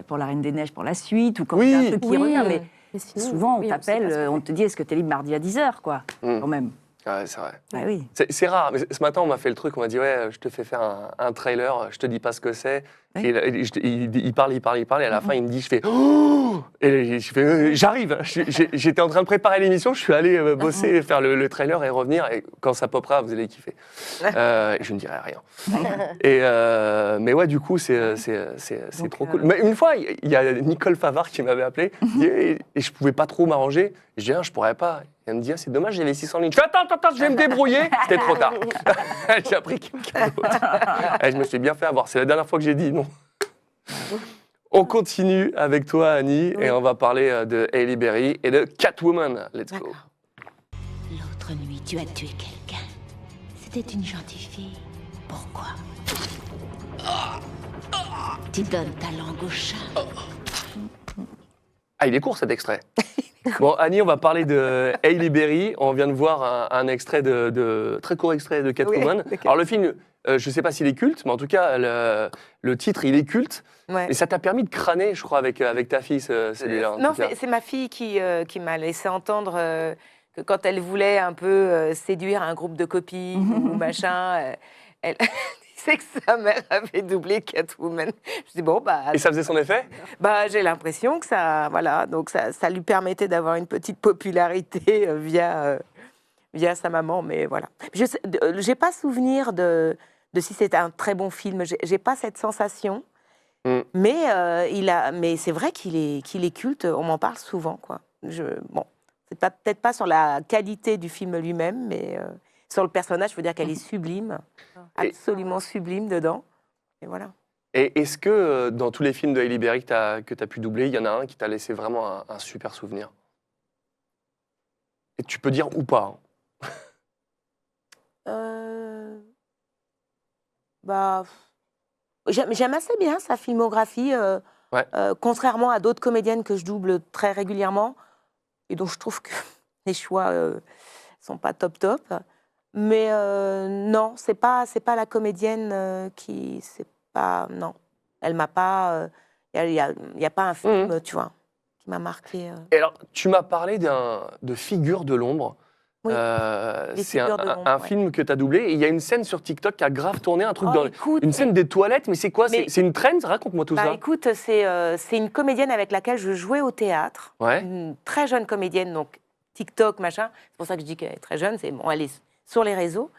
pour La Reine des Neiges, pour la suite, ou quand Oui. il y a un truc qui Oui, revient, mais mais sinon, souvent, on oui, on sait t'appelle, pas ce qu'on on te dit, est-ce que tu es libre mardi à 10h, quoi, quand même. Ouais, c'est vrai. Ah oui. C'est rare, mais ce matin, on m'a fait le truc, on m'a dit, ouais, je te fais faire un trailer, je te dis pas ce que c'est. Oui. Et il parle, et à la fin, il me dit, je fais, oh et je fais, j'arrive. J'étais en train de préparer l'émission, je suis allé bosser, faire le trailer et revenir, et quand ça popera, vous allez kiffer. Je ne dirai rien. Mais ouais, du coup, c'est trop cool. Mais une fois, il y a Nicole Favard qui m'avait appelé, et je pouvais pas trop m'arranger. Je dis, je pourrais pas. Elle me dit, c'est dommage, j'avais 600 lignes. Je fais, attends, je vais me débrouiller. C'était trop tard. J'ai appris quelqu'un d'autre. Je me suis bien fait avoir. C'est la dernière fois que j'ai dit non. On continue avec toi, Annie, et on va parler de Halle Berry et de Catwoman. Let's go. L'autre nuit, tu as tué quelqu'un. C'était une gentille fille. Pourquoi? Tu donnes ta langue au chat. Ah, il est court cet extrait. Bon, Annie, on va parler de Halle Berry. On vient de voir un extrait très court extrait de Catwoman. Oui, alors le film, je ne sais pas s'il est culte, mais en tout cas, le titre, il est culte. Ouais. Et ça t'a permis de crâner, je crois, avec ta fille, celui-là. Non, c'est ma fille qui m'a laissé entendre que quand elle voulait un peu séduire un groupe de copines ou machin, elle disait que sa mère avait doublé Catwoman. Je dis bon, bah... Et ça faisait son effet? Bah, j'ai l'impression que ça... Voilà, donc ça lui permettait d'avoir une petite popularité via sa maman, mais voilà. Je n'ai pas souvenir de si c'était un très bon film, j'ai pas cette sensation. Mais c'est vrai qu'il est culte, on m'en parle souvent, quoi. Bon, c'est peut-être pas sur la qualité du film lui-même, mais sur le personnage, je veux dire qu'elle est sublime, absolument sublime dedans, et voilà. Et est-ce que dans tous les films de Halle Berry que tu as pu doubler, il y en a un qui t'a laissé vraiment un super souvenir? Et tu peux dire ou pas, hein. Bah... J'aime assez bien sa filmographie, contrairement à d'autres comédiennes que je double très régulièrement, et dont je trouve que les choix sont pas top. Mais non, c'est pas la comédienne qui... Non, elle m'a pas... Il y a pas un film, tu vois, qui m'a marqué. Et alors, tu m'as parlé de Figure de l'ombre. Oui, c'est un film que tu as doublé. Et il y a une scène sur TikTok qui a grave tourné, un truc une scène des toilettes. Mais c'est quoi? C'est une trend? Raconte-moi tout ça. Écoute, c'est une comédienne avec laquelle je jouais au théâtre. Ouais. Une très jeune comédienne, donc TikTok, machin. C'est pour ça que je dis qu'elle est très jeune. Elle est sur les réseaux.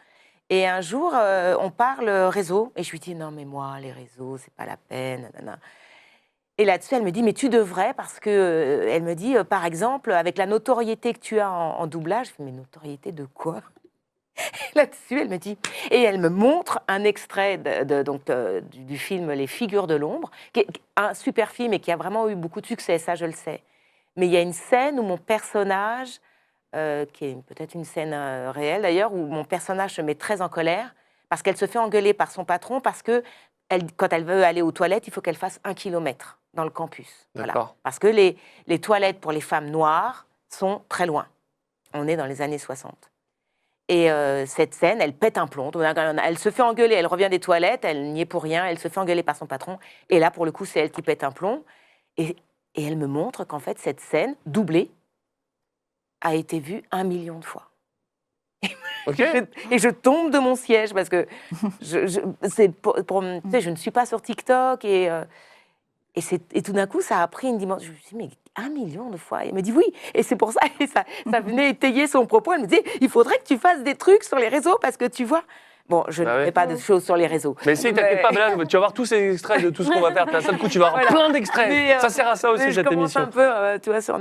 Et un jour, on parle réseau. Et je lui dis, non, mais moi, les réseaux, c'est pas la peine. Nanana. Et là-dessus, elle me dit, mais tu devrais, parce que elle me dit, par exemple, avec la notoriété que tu as en doublage, je fais, mais notoriété de quoi? Là-dessus, elle me dit, et elle me montre un extrait du film Les Figures de l'ombre, qui est un super film et qui a vraiment eu beaucoup de succès, ça je le sais. Mais il y a une scène où mon personnage, qui est peut-être une scène réelle d'ailleurs, où mon personnage se met très en colère, parce qu'elle se fait engueuler par son patron, parce que quand elle veut aller aux toilettes, il faut qu'elle fasse 1 kilomètre dans le campus. Voilà. Parce que les toilettes pour les femmes noires sont très loin. On est dans les années 60. Et cette scène, elle pète un plomb. Elle se fait engueuler, elle revient des toilettes, elle n'y est pour rien, elle se fait engueuler par son patron. Et là, pour le coup, c'est elle qui pète un plomb. Et elle me montre qu'en fait, cette scène, doublée, a été vue 1 million de fois. Okay. Et je tombe de mon siège parce que je ne suis pas sur TikTok et tout d'un coup ça a pris une dimension. Je me suis dit mais 1 million de fois. Et elle me dit oui. Et c'est pour ça, et ça venait étayer son propos. Elle me dit il faudrait que tu fasses des trucs sur les réseaux parce que tu vois. Bon, je ne fais pas de choses sur les réseaux. Mais si, t'inquiète pas, là, tu vas voir tous ces extraits de tout ce qu'on va faire. D'un seul coup, tu vas avoir plein d'extraits. Ça sert à ça aussi, cette émission. Un peu, tu vois, sur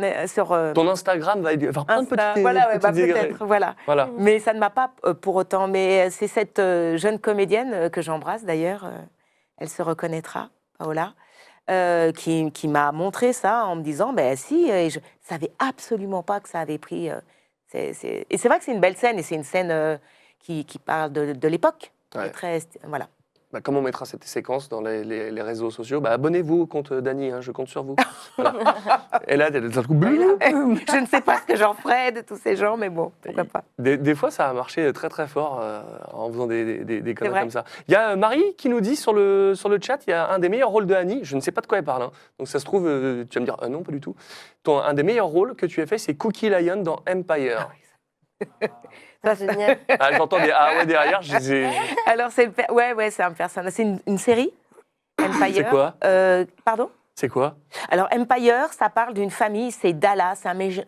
ton Instagram va avoir plein de petites voilà, peut-être, voilà. Mais ça ne m'a pas pour autant. Mais c'est cette jeune comédienne que j'embrasse, d'ailleurs, elle se reconnaîtra, Paola, qui m'a montré ça en me disant, ben si, et je savais absolument pas que ça avait pris... Et c'est vrai que c'est une belle scène, et c'est une scène... Qui parle de l'époque. Voilà. Bah, comment on mettra cette séquence dans les réseaux sociaux? Abonnez-vous au compte d'Annie, je compte sur vous. Voilà. Et là, je ne sais pas ce que j'en ferai de tous ces gens, mais bon, pourquoi pas. Des fois, ça a marché très très fort en faisant des conneries comme ça. Il y a Marie qui nous dit sur le chat, il y a un des meilleurs rôles de Annie, je ne sais pas de quoi elle parle, hein. Donc ça se trouve, tu vas me dire, non, pas du tout. Un des meilleurs rôles que tu as fait, c'est Cookie Lion dans Empire. Ça, c'est génial. Ah, j'entends des ah ouais derrière. Alors, c'est c'est un personnage. C'est une série. Empire. C'est quoi Pardon? C'est quoi? Alors, Empire, ça parle d'une famille, c'est Dallas,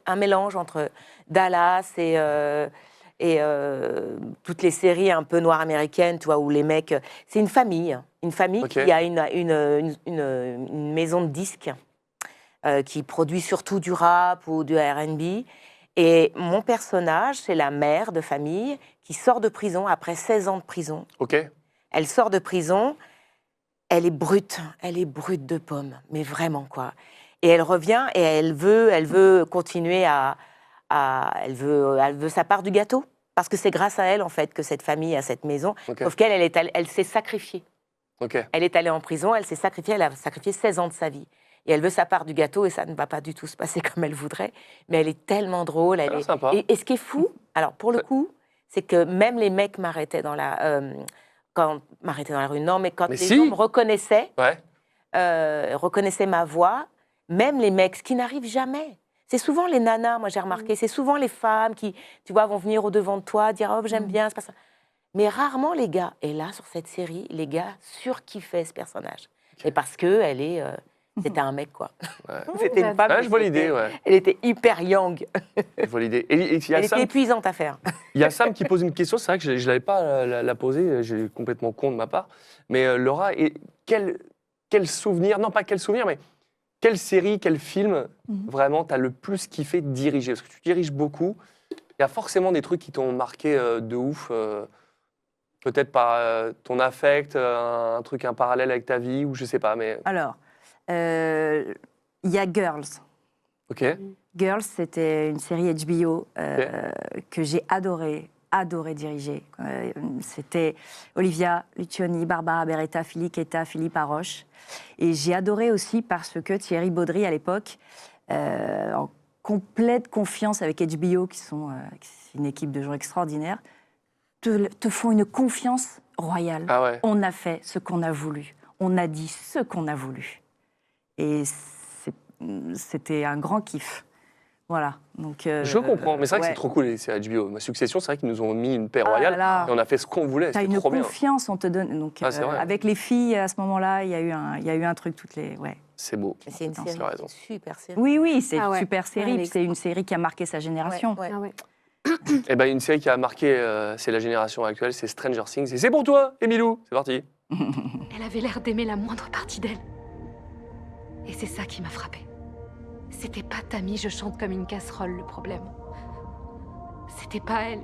un mélange entre Dallas et toutes les séries un peu noires américaines, tu vois, où les mecs... C'est une famille qui a une maison de disques qui produit surtout du rap ou du R&B. Et mon personnage, c'est la mère de famille qui sort de prison après 16 ans de prison. Ok. Elle sort de prison... Elle est brute de pomme, mais vraiment, quoi. Et elle revient et elle veut continuer elle veut sa part du gâteau, parce que c'est grâce à elle, en fait, que cette famille a cette maison. Okay. Sauf qu'elle, elle s'est sacrifiée. Okay. Elle est allée en prison, elle s'est sacrifiée, elle a sacrifié 16 ans de sa vie. Et elle veut sa part du gâteau, et ça ne va pas du tout se passer comme elle voudrait. Mais elle est tellement drôle. Elle est sympa. Et ce qui est fou, alors pour le coup, c'est que même les mecs m'arrêtaient dans la... m'arrêter dans la rue, non, mais quand les gens me reconnaissaient, reconnaissaient ma voix, même les mecs, ce qui n'arrive jamais. C'est souvent les nanas, moi j'ai remarqué, c'est souvent les femmes qui, tu vois, vont venir au-devant de toi, dire « Oh, j'aime bien, c'est pas ça ». Mais rarement les gars. Et là, sur cette série, les gars surkiffaient ce personnage. Et parce que elle est... c'était un mec, quoi. Ouais. C'était une femme. Je vois l'idée, ouais. Elle était hyper young. Je vois l'idée. Elle était épuisante à faire. Il y a Sam qui pose une question, c'est vrai que je ne l'avais pas la posée, j'ai complètement con de ma part. Mais Laura, quel souvenir, non pas quel souvenir, mais quelle série, quel film, vraiment, tu as le plus kiffé diriger? Parce que tu diriges beaucoup, il y a forcément des trucs qui t'ont marqué de ouf, peut-être par ton affect, un truc, un parallèle avec ta vie, ou je sais pas, mais... Alors, il y a Girls. Ok. Girls, c'était une série HBO que j'ai adoré diriger. C'était Olivia Lucioni, Barbara Beretta, Philippe Arroche. Et j'ai adoré aussi parce que Thierry Baudry, à l'époque, en complète confiance avec HBO, qui sont une équipe de gens extraordinaires, te font une confiance royale. Ah ouais. On a fait ce qu'on a voulu. On a dit ce qu'on a voulu. Et c'était un grand kiff. Voilà. Donc, je comprends, mais c'est vrai que c'est trop cool, les séries HBO. Ma Succession, c'est vrai qu'ils nous ont mis une paix royale et on a fait ce qu'on voulait. T'as C'était une trop bien. confiance, on te donne. Donc, avec les filles, à ce moment-là, il y a eu un truc toutes les. Ouais. C'est beau. C'est une série, super série. Oui, c'est une super série. C'est une série qui a marqué sa génération. Eh ben, une série qui a marqué, c'est la génération actuelle, c'est Stranger Things. Et c'est pour toi, Emilou. C'est parti. Elle avait l'air d'aimer la moindre partie d'elle. Et c'est ça qui m'a frappée. C'était pas Tammy, je chante comme une casserole, le problème. C'était pas elle.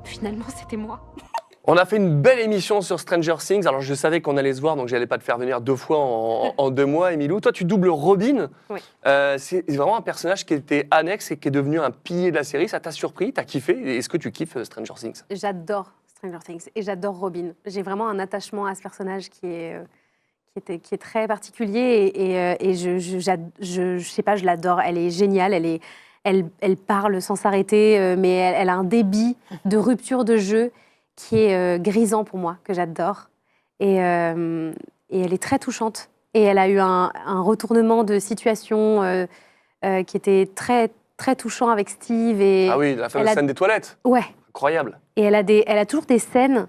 Finalement, c'était moi. On a fait une belle émission sur Stranger Things. Alors, je savais qu'on allait se voir, donc j'allais pas te faire venir 2 fois en 2 mois, Emilou. Toi, tu doubles Robin. Oui. C'est vraiment un personnage qui était annexe et qui est devenu un pilier de la série. Ça t'a surpris? T'as kiffé? Est-ce que tu kiffes Stranger Things? J'adore Stranger Things et j'adore Robin. J'ai vraiment un attachement à ce personnage qui est très particulier et je sais pas, je l'adore. Elle est géniale, elle parle sans s'arrêter, mais elle a un débit de rupture de jeu qui est grisant pour moi, que j'adore. Et elle est très touchante. Et elle a eu un retournement de situation qui était très, très touchant avec Steve. Ah oui, la fameuse scène des toilettes. Ouais. Incroyable. Et elle a toujours des scènes,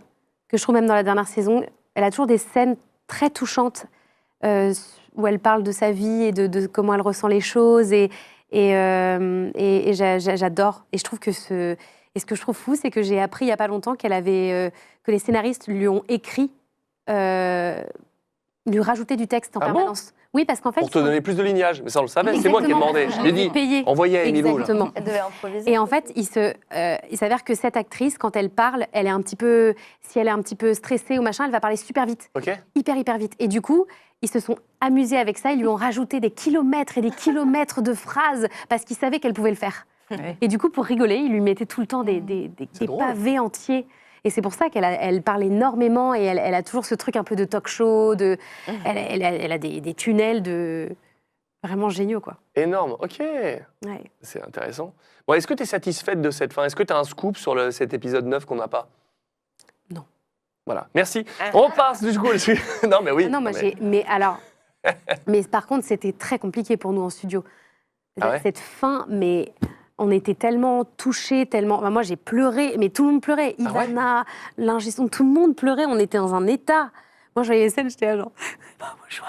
que je trouve même dans la dernière saison, elle a toujours des scènes très touchante où elle parle de sa vie et de comment elle ressent les choses et j'adore. Et je trouve que ce que je trouve fou, c'est que j'ai appris il y a pas longtemps qu'elle avait que les scénaristes lui ont écrit lui rajouter du texte en permanence. Bon, oui, parce qu'en fait pour te donner plus de lignage, mais ça on le savait. C'est moi qui ai demandé. Je l'ai dit. Envoyez à Emilou. Exactement. Elle devait improviser. Et en fait, il s'avère que cette actrice, quand elle parle, elle est un petit peu, si elle est un petit peu stressée ou machin, elle va parler super vite, hyper vite. Et du coup, ils se sont amusés avec ça. Ils lui ont rajouté des kilomètres et des kilomètres de phrases parce qu'ils savaient qu'elle pouvait le faire. Ouais. Et du coup, pour rigoler, ils lui mettaient tout le temps des pavés entiers. Et c'est pour ça elle parle énormément et elle a toujours ce truc un peu de talk show. Elle a des tunnels vraiment géniaux, quoi. Énorme, ok. Ouais. C'est intéressant. Bon, est-ce que tu es satisfaite de cette fin? Est-ce que tu as un scoop sur cet épisode 9 qu'on n'a pas? Non. Voilà, merci. On passe du coup. Non, mais oui. Non, mais par contre, c'était très compliqué pour nous en studio. Ah ouais? Cette fin, mais on était tellement touchés, tellement. Moi, j'ai pleuré, mais tout le monde pleurait. Ivana, l'ingé son, tout le monde pleurait. On était dans un état. Moi, je voyais les scènes, j'étais là, genre, bonjour.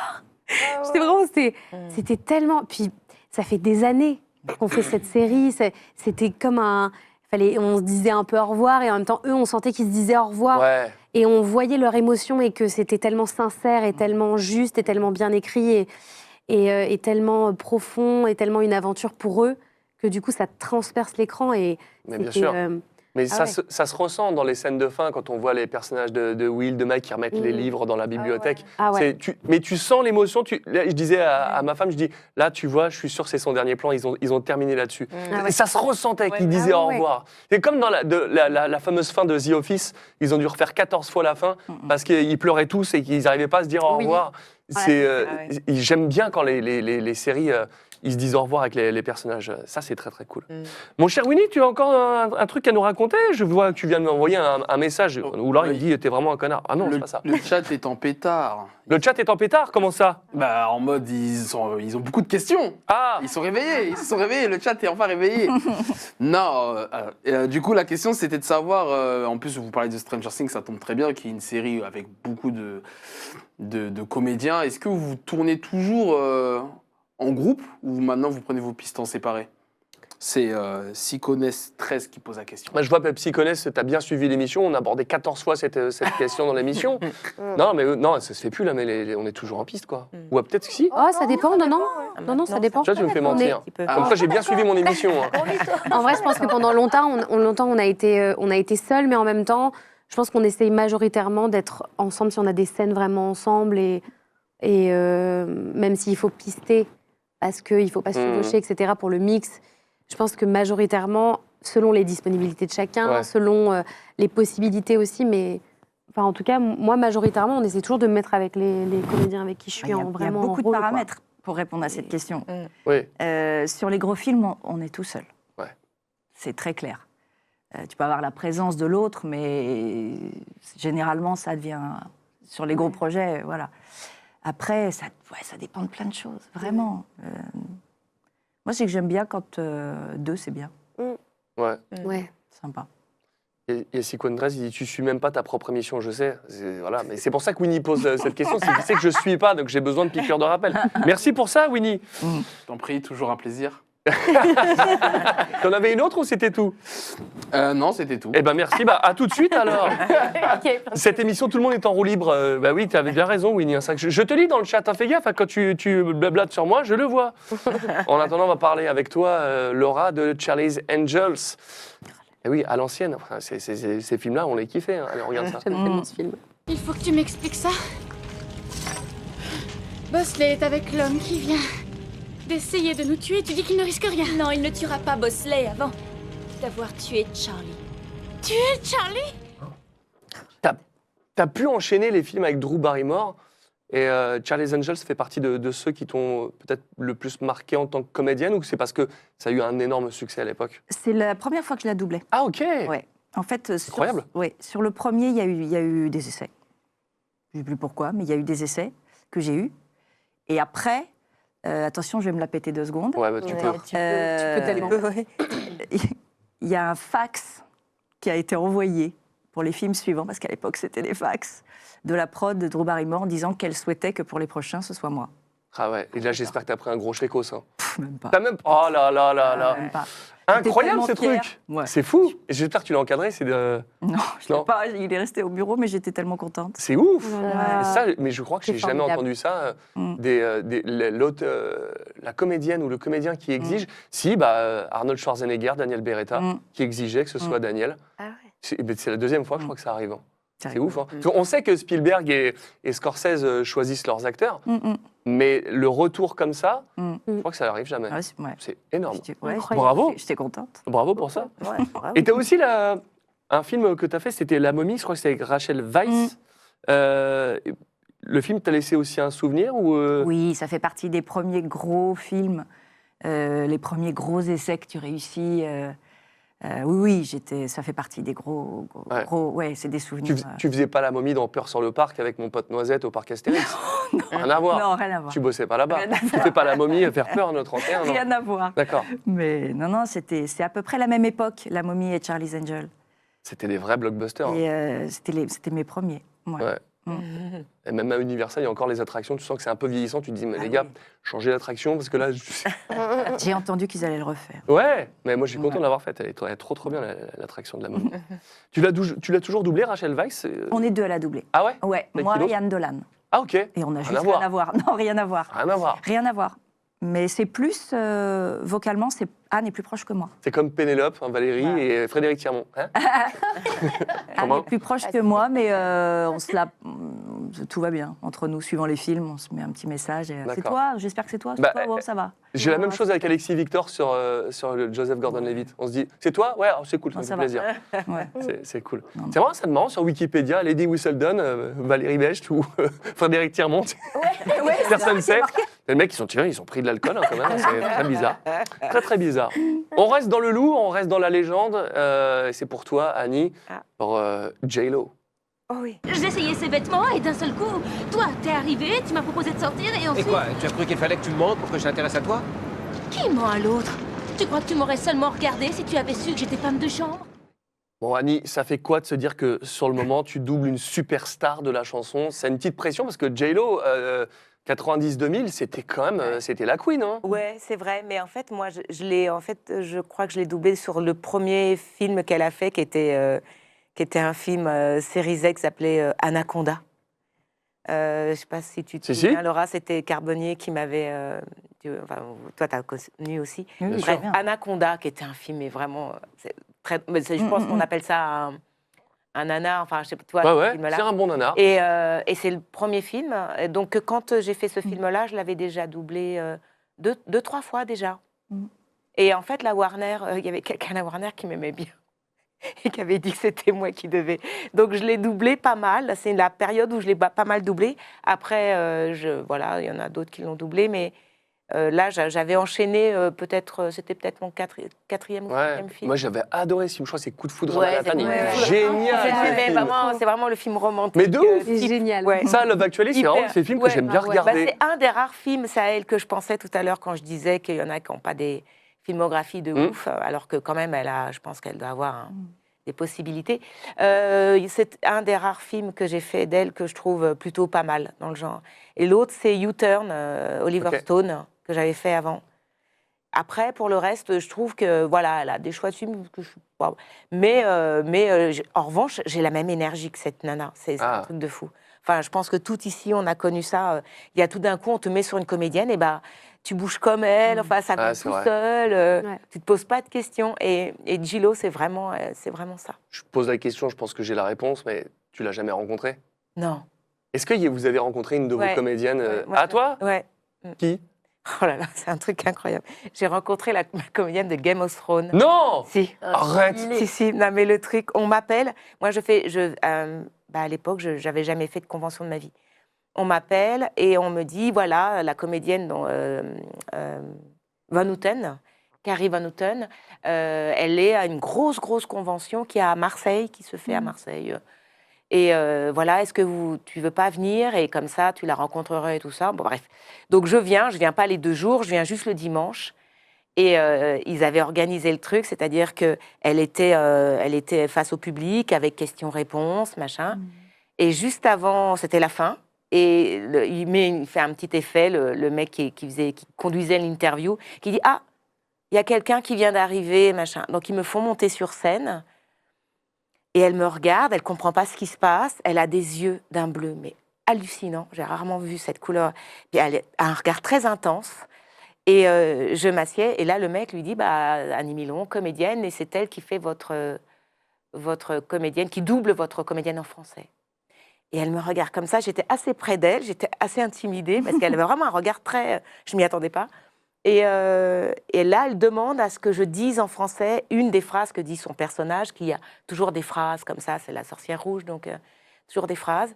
C'était tellement. Puis, ça fait des années qu'on fait cette série. C'était comme un. On se disait un peu au revoir et en même temps, eux, on sentait qu'ils se disaient au revoir. Ouais. Et on voyait leur émotion et que c'était tellement sincère et tellement juste et tellement bien écrit et tellement profond et tellement une aventure pour eux que du coup, ça transperce l'écran. Mais bien sûr. Mais ça se ressent dans les scènes de fin quand on voit les personnages de Will, de Mike qui remettent les livres dans la bibliothèque. Mais tu sens l'émotion. Là, je disais à ma femme, je dis, là, tu vois, je suis sûr que c'est son dernier plan. Ils ont terminé là-dessus. Et ça se ressentait qu'ils disaient au revoir. C'est comme dans la fameuse fin de The Office. Ils ont dû refaire 14 fois la fin parce qu'ils pleuraient tous et qu'ils n'arrivaient pas à se dire au revoir. J'aime bien quand les séries... ils se disent au revoir avec les personnages. Ça, c'est très, très cool. Mon cher Winnie, tu as encore un truc à nous raconter? Je vois que tu viens de m'envoyer un message où Laure, il me dit « t'es vraiment un connard ». Ah non, c'est pas ça. Le chat est en pétard. Le chat est en pétard? Comment ça? Bah, en mode, ils ont beaucoup de questions. Ah! Ils se sont réveillés, le chat est enfin réveillé. Non, du coup, la question, c'était de savoir, en plus, vous parlez de Stranger Things, ça tombe très bien, qui est une série avec beaucoup de comédiens. Est-ce que vous tournez toujours en groupe ou maintenant vous prenez vos pistes en séparés? C'est Psychoness 13 qui pose la question. Moi, je vois Psychoness, tu as bien suivi l'émission. On a abordé 14 fois cette question dans l'émission. Non, mais non, ça se fait plus là, mais on est toujours en piste, quoi. Ou peut-être que si. Oh, ça dépend, non, ça dépend. Tu vois, tu me fais mentir. Comme quoi, j'ai bien suivi mon émission. En vrai, je pense que pendant longtemps, on a été seuls, mais en même temps, je pense qu'on essaye majoritairement d'être ensemble si on a des scènes vraiment ensemble et même s'il faut pister parce qu'il ne faut pas se chevaucher, etc. pour le mix. Je pense que majoritairement, selon les disponibilités de chacun, selon les possibilités aussi, mais enfin, en tout cas, moi, majoritairement, on essaie toujours de me mettre avec les comédiens avec qui je suis vraiment en Il y a beaucoup de rôle, paramètres pour répondre à cette question. Oui. Sur les gros films, on est tout seul. C'est très clair. Tu peux avoir la présence de l'autre, mais généralement, ça devient... Sur les gros projets, voilà. Après, ça dépend de plein de choses, vraiment. Moi, c'est que j'aime bien quand deux, c'est bien. Ouais. Sympa. Il y a Psychoness, il dit « tu suis même pas ta propre émission, je sais ». Voilà. Mais c'est pour ça que Winnie pose cette question, c'est qu'il sait que je suis pas, donc j'ai besoin de piqûres de rappel. Merci pour ça, Winnie. Je t'en prie, toujours un plaisir. T'en avais une autre ou c'était tout? Non, c'était tout. Eh ben merci, à tout de suite alors. Cette émission, tout le monde est en roue libre. Bah oui, tu avais bien raison, Winnie. Je te lis dans le chat, hein, fais gaffe, hein, quand tu blablates sur moi, je le vois. En attendant, on va parler avec toi, Laura, de Charlie's Angels. Et oui, à l'ancienne. Enfin, ces films-là, on les kiffait. Hein. Allez, regarde ça. J'aime tellement ce film. Il faut que tu m'expliques ça. Bosley est avec l'homme qui vient d'essayer de nous tuer. Tu dis qu'il ne risque rien. Non, il ne tuera pas Bosley avant d'avoir tué Charlie. Tuer Charlie? T'as pu enchaîner les films avec Drew Barrymore et Charlie's Angels fait partie de ceux qui t'ont peut-être le plus marqué en tant que comédienne ou c'est parce que ça a eu un énorme succès à l'époque? C'est la première fois que je la doublais. Ah, ok. Ouais. En fait, incroyable. Sur le premier, il y a eu des essais. Je ne sais plus pourquoi, mais il y a eu des essais que j'ai eus. Et après, attention, je vais me la péter 2 secondes. Ouais, bah, tu peux. Tu peux tellement. Il y a un fax qui a été envoyé pour les films suivants, parce qu'à l'époque, c'était les fax, de la prod de Drew Barrymore en disant qu'elle souhaitait que pour les prochains, ce soit moi. Ah ouais, et là, j'espère que t'as pris un gros chrécos. Hein. Même pas. T'as même... Oh là là là là. Même pas. Incroyable ce fière. truc. Ouais. C'est fou. Et j'espère que tu l'as encadré. C'est de... Non, je l'ai pas. Il est resté au bureau, mais j'étais tellement contente. C'est ouf. Ouais. Ça, mais je crois que j'ai jamais entendu ça. La comédienne ou le comédien qui exige. Si, Arnold Schwarzenegger, Daniel Beretta, qui exigeait que ce soit Daniel. Ah ouais. C'est la deuxième fois, je crois que ça arrive. Hein. C'est ouf. Hein. On sait que Spielberg et Scorsese choisissent leurs acteurs, mais le retour comme ça, je crois que ça n'arrive jamais. C'est énorme. Bravo. J'étais contente. Bravo pour ça. Ouais, bravo. Et tu as aussi un film que tu as fait, c'était La Momie, je crois que c'était avec Rachel Weisz. Le film t'a laissé aussi un souvenir ou Oui, ça fait partie des premiers gros films, les premiers gros essais que tu réussis. Oui, ça fait partie des gros, c'est des souvenirs. Tu faisais pas La Momie dans Peur sur le parc avec mon pote Noisette au parc Astérix? Rien à voir. Non, rien à voir. Tu bossais pas là-bas. Rien à Tu voir. fais pas la momie, faire peur, notre 31, non? Rien à voir. D'accord. Mais non, c'est à peu près la même époque, La Momie et Charlie's Angel. C'était des vrais blockbusters. Et c'était mes premiers. Ouais. Et même à Universal, il y a encore les attractions. Tu sens que c'est un peu vieillissant. Tu te dis, mais les gars, changez l'attraction parce que là. J'ai entendu qu'ils allaient le refaire. Ouais, mais moi, je suis content de l'avoir faite. Elle est trop bien, l'attraction de la momie. Tu l'as toujours doublé, Rachel Weisz? On est deux à la doubler. Ah ouais? Ouais, Avec moi qui d'autre? et Anne Dolan. Ah, ok. Et on a juste rien à voir. Non, rien à voir. Rien à voir. Rien à voir. Mais c'est plus, vocalement, Anne est plus proche que moi. C'est comme Pénélope, hein, Valérie et Frédéric Thiermont. Hein? Anne est plus proche que moi, mais tout va bien. Entre nous, suivant les films, on se met un petit message. Et, c'est D'accord. toi? J'espère que c'est toi. C'est Bah, toi? Bon, ça va. J'ai la même chose avec Alexis Victor sur le Joseph Gordon-Levitt. On se dit, c'est toi? Ouais, c'est cool, ça me fait ça va. plaisir. Ouais. C'est cool. C'est vraiment ça de marrant sur Wikipédia, Lady Whistledown, Valérie Becht ou Frédéric Thiermont. Personne ne sait. Les mecs, ils ont pris de l'alcool, hein, quand même. C'est très bizarre. Très bizarre. On reste dans le loup, on reste dans la légende. C'est pour toi, Annie, pour J-Lo. Oh oui. J'ai essayé ses vêtements et d'un seul coup, toi, t'es arrivé, tu m'as proposé de sortir et Et ensuite... quoi, tu as cru qu'il fallait que tu me montres pour que je t'intéresse à toi? Qui ment à l'autre? Tu crois que tu m'aurais seulement regardé si tu avais su que j'étais femme de chambre? Bon, Annie, ça fait quoi de se dire que sur le moment, tu doubles une superstar de la chanson? C'est une petite pression parce que J-Lo, 90-2000, c'était quand même c'était la queen. Hein. Ouais, c'est vrai. Mais en fait, moi, je crois que je l'ai doublée sur le premier film qu'elle a fait, qui était un film série Z qui s'appelait Anaconda. Je ne sais pas si tu te souviens, Laura, c'était Carbonnier qui m'avait... toi, tu as connu aussi. Oui, Bref, Anaconda, qui était un film, mais vraiment... je pense qu'on appelle ça un nanar, enfin, je sais pas, toi, ce film-là. C'est un bon nanar. Et c'est le premier film. Et donc, quand j'ai fait ce film-là, je l'avais déjà doublé 2-3 fois déjà. Et en fait, la Warner, il y avait quelqu'un à la Warner qui m'aimait bien et qui avait dit que c'était moi qui devais. Donc, je l'ai doublé pas mal. C'est la période où je l'ai pas mal doublé. Après, voilà, il y en a d'autres qui l'ont doublé, mais là, j'avais enchaîné c'était peut-être mon quatrième ou cinquième film. Moi, j'avais adoré ce film. Je crois que c'est Coup de foudre à Manhattan. Génial. C'est vraiment le film romantique. Mais de ouf. C'est génial. Ouais. Ça, Love Actually, c'est vraiment ces films que j'aime bien regarder. C'est un des rares films, c'est à elle que je pensais tout à l'heure quand je disais qu'il y en a qui n'ont pas des filmographies de ouf, alors que quand même, je pense qu'elle doit avoir des possibilités. C'est un des rares films que j'ai fait d'elle que je trouve plutôt pas mal dans le genre. Et l'autre, c'est U-Turn, Oliver Stone, que j'avais fait avant. Après, pour le reste, je trouve que voilà, elle a des choix de films que je suis pas. Mais en revanche, j'ai la même énergie que cette nana. C'est un truc de fou. Enfin, je pense que tout ici, on a connu ça. Il y a tout d'un coup, on te met sur une comédienne, et tu bouges comme elle. Enfin, ça vient tout seul. Tu te poses pas de questions. Et J-Lo, c'est vraiment ça. Je pose la question, je pense que j'ai la réponse, mais tu l'as jamais rencontrée? Non. Est-ce que vous avez rencontré une de vos comédiennes? Toi? Ouais. Qui? Oh là là, c'est un truc incroyable. J'ai rencontré ma comédienne de Game of Thrones. Non! Si. Arrête! Si. Non, mais le truc, on m'appelle. Moi, à l'époque, je n'avais jamais fait de convention de ma vie. On m'appelle et on me dit, voilà, la comédienne Van Houten, Carrie Van Houten, elle est à une grosse convention qui est à Marseille, qui se fait à Marseille. Et voilà, est-ce que tu veux pas venir? Et comme ça, tu la rencontrerais et tout ça. Bon, bref. Donc, je viens pas les 2 jours, je viens juste le dimanche. Et ils avaient organisé le truc, c'est-à-dire qu'elle était face au public avec questions-réponses, machin. Et juste avant, c'était la fin. Et il fait un petit effet, le mec qui conduisait l'interview, qui dit « Ah, il y a quelqu'un qui vient d'arriver, machin. » Donc, ils me font monter sur scène. Et elle me regarde, elle ne comprend pas ce qui se passe. Elle a des yeux d'un bleu, mais hallucinant. J'ai rarement vu cette couleur. Puis elle a un regard très intense. Et je m'assieds. Et là, le mec lui dit, Annie Milon, comédienne, et c'est elle qui fait votre comédienne, qui double votre comédienne en français. Et elle me regarde comme ça. J'étais assez près d'elle. J'étais assez intimidée parce qu'elle avait vraiment un regard très... Je ne m'y attendais pas. Et là, elle demande à ce que je dise en français une des phrases que dit son personnage, qui a toujours des phrases comme ça, c'est la sorcière rouge, donc toujours des phrases.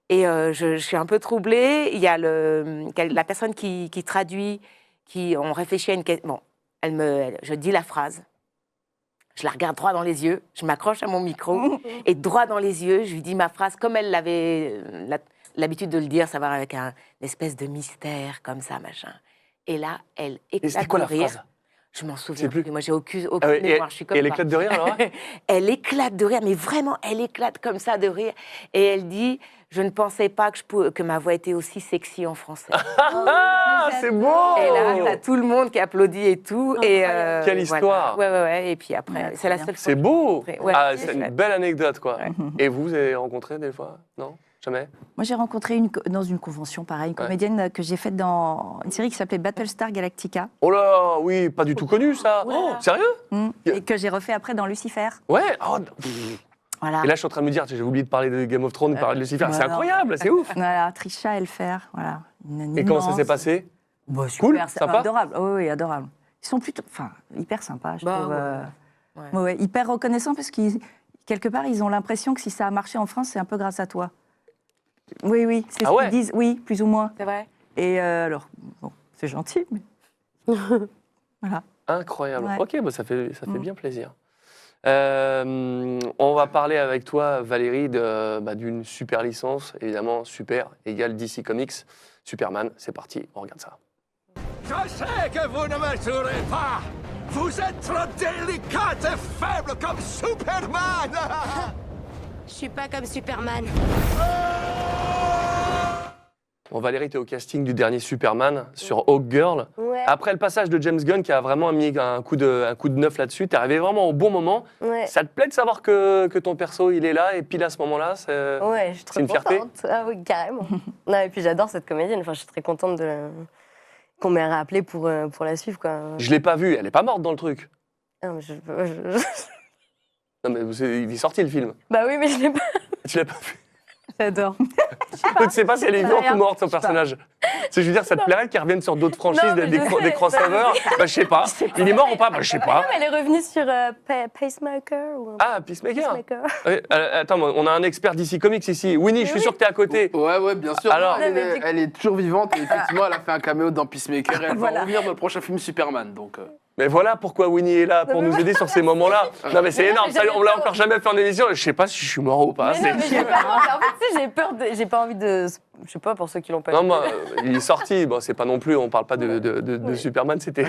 Et je suis un peu troublée. Il y a la personne qui traduit, on réfléchit à une question. Bon, je dis la phrase, je la regarde droit dans les yeux, je m'accroche à mon micro, et droit dans les yeux, je lui dis ma phrase comme elle l'avait l'habitude de le dire, savoir avec une espèce de mystère comme ça, machin. Et là, elle Et c'était éclate quoi de la rire. phrase? Je m'en C'est souviens plus. plus. Moi, j'ai aucune Ah ouais, mémoire. Je suis comme et elle ça. éclate de rire, alors? Elle éclate de rire, mais vraiment, elle éclate comme ça de rire. Et elle dit, je ne pensais pas que ma voix était aussi sexy en français. Ah, c'est beau! Et là, t'as tout le monde qui applaudit et tout. Et Quelle histoire! Voilà. Ouais. Et puis après, c'est la seule fois. C'est beau! Ouais, Ah, c'est c'est une chouette. belle anecdote, quoi. Et vous avez rencontré des fois? Non? Jamais? Moi, j'ai rencontré dans une convention, pareil, une comédienne que j'ai faite dans une série qui s'appelait Battlestar Galactica. Oh là, oui, pas du tout connu, ça! Oh, sérieux? Et que j'ai refait après dans Lucifer. Ouais? Oh, Voilà. Et là, je suis en train de me dire, j'ai oublié de parler de Game of Thrones, de parler de Lucifer. C'est incroyable, c'est ouf! Voilà, Trisha Elfer, voilà. Et comment ça s'est passé? Super, Cool, c'est sympa? adorable. Oui, adorable. Ils sont plutôt, hyper sympas, je trouve. ouais. Ouais, hyper reconnaissants parce qu'ils, quelque part, ils ont l'impression que si ça a marché en France, c'est un peu grâce à toi. Oui, c'est ce qu'ils disent, oui, plus ou moins. C'est vrai. Et alors, bon, c'est gentil, mais voilà. Incroyable. Ouais. Ok, bah ça fait bien plaisir. On va parler avec toi, Valérie, d'une super licence. Évidemment, super égale DC Comics. Superman, c'est parti, on regarde ça. Je sais que vous ne me tuerez pas. Vous êtes trop délicate et faible comme Superman. Je suis pas comme Superman. Bon, Valérie, tu es au casting du dernier Superman sur Hawkgirl. Ouais. Après le passage de James Gunn qui a vraiment mis un coup de neuf là-dessus, tu es arrivé vraiment au bon moment. Ouais. Ça te plaît de savoir que ton perso, il est là et pile à ce moment-là, c'est Ouais, je suis très une fierté? contente. Ah oui, carrément. Non, et puis j'adore cette comédienne. Enfin, je suis très contente qu'on m'ait rappelé pour la suivre, quoi. Je l'ai pas vue, elle est pas morte dans le truc. Non, mais Non, mais il est sorti le film. Bah oui, mais je l'ai pas. Tu l'as pas vu? J'adore. Tu sais pas si elle est vivante ou morte, son personnage. Je veux dire, ça te plairait qu'elle revienne sur d'autres franchises, Non, mais des je sais. des crossovers? Bah, je sais pas. Il est mort ou pas? Bah, je sais pas. Non, mais elle est revenue sur Pacemaker. Ou... Ah, Peacemaker. Peacemaker. Ouais, attends, on a un expert d'ici Comics ici. Winnie, je suis sûr que t'es à côté. Ouais, bien sûr. Alors, Elle est toujours vivante et effectivement, elle a fait un caméo dans Peacemaker. Elle va revenir dans le prochain film Superman. Donc, mais voilà pourquoi Winnie est là, pour nous aider sur ces moments-là. Non, mais c'est énorme. Ça, on l'a encore jamais fait en émission. Je sais pas si je suis mort ou pas. Mais non, mais j'ai pas envie. En fait, tu sais, j'ai pas envie de. Je sais pas pour ceux qui l'ont pas Non, vu. moi, il est sorti. Bon, c'est pas non plus. On parle pas de Superman. C'était.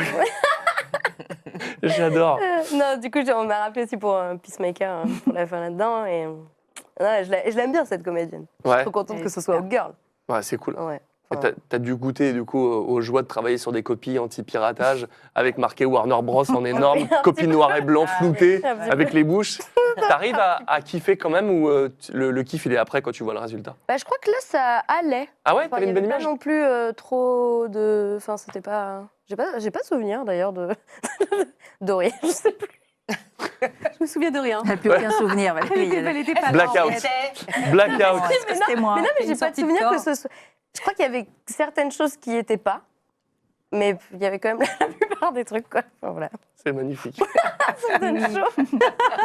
J'adore. Non, du coup, on m'a rappelé aussi pour Peacemaker, pour la fin là-dedans. Et ouais, je l'aime bien, cette comédienne. Je Ouais. suis trop contente que ce soit Hawkgirl. Ouais, c'est cool. Ouais. Et t'as dû goûter du coup aux joies de travailler sur des copies anti-piratage avec marqué Warner Bros en énorme, copie noir et blanc floutée avec les bouches. T'arrives à kiffer quand même ou le kiff il est après quand tu vois le résultat? Bah, je crois que là, ça allait. Ah ouais, Enfin, t'avais il y une bonne avait image? pas non plus trop de. Enfin, c'était pas. J'ai pas de souvenir d'ailleurs de. de rien, je sais plus. Je me souviens de rien. Elle n'a plus aucun souvenir. Valérie. Elle était pas là, Blackout. en fait. Blackout. C'était moi. Mais non, mais j'ai Une pas de sortie de souvenir que corps. ce soit. Je crois qu'il y avait certaines choses qui n'étaient pas, mais il y avait quand même la plupart des trucs, quoi. Enfin, voilà. C'est magnifique. Certaines choses.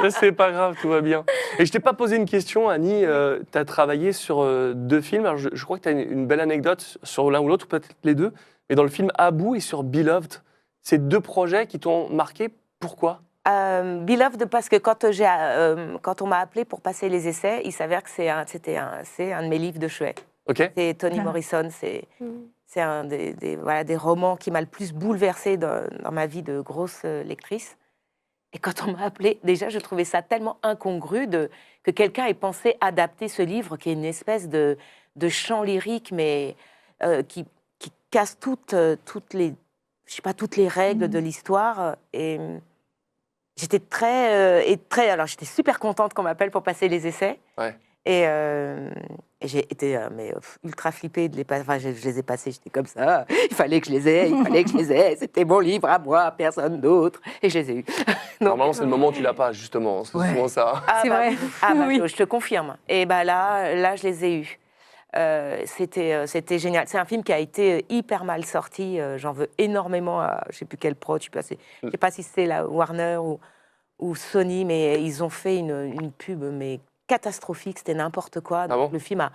Mais c'est pas grave, tout va bien. Et je t'ai pas posé une question, Annie. Tu as travaillé sur 2 films. Alors, je crois que tu as une belle anecdote sur l'un ou l'autre, ou peut-être les deux. Mais dans le film Abu et sur Beloved, c'est 2 projets qui t'ont marqué. Pourquoi? Beloved, parce que quand on m'a appelé pour passer les essais, il s'avère que c'est un de mes livres de chevet. Ok. C'est Toni Morrison, c'est un des romans qui m'a le plus bouleversée dans ma vie de grosse lectrice. Et quand on m'a appelé, déjà, je trouvais ça tellement incongru que quelqu'un ait pensé adapter ce livre, qui est une espèce de chant lyrique, mais qui casse toutes les règles de l'histoire. Et j'étais alors j'étais super contente qu'on m'appelle pour passer les essais. Ouais. Et j'ai été ultra flippée de les passer. Enfin, je les ai passés, j'étais comme ça. Il fallait que je les aie, C'était mon livre à moi, personne d'autre. Et je les ai eus. Normalement, c'est le moment où tu l'as pas, justement. C'est souvent ça. C'est vrai. Oui. Je te confirme. Et là, je les ai eus. C'était génial. C'est un film qui a été hyper mal sorti. J'en veux énormément à je sais plus quel pro tu peux passer. Je sais pas si c'est la Warner ou Sony, mais ils ont fait une pub mais catastrophique. C'était n'importe quoi. Donc, le film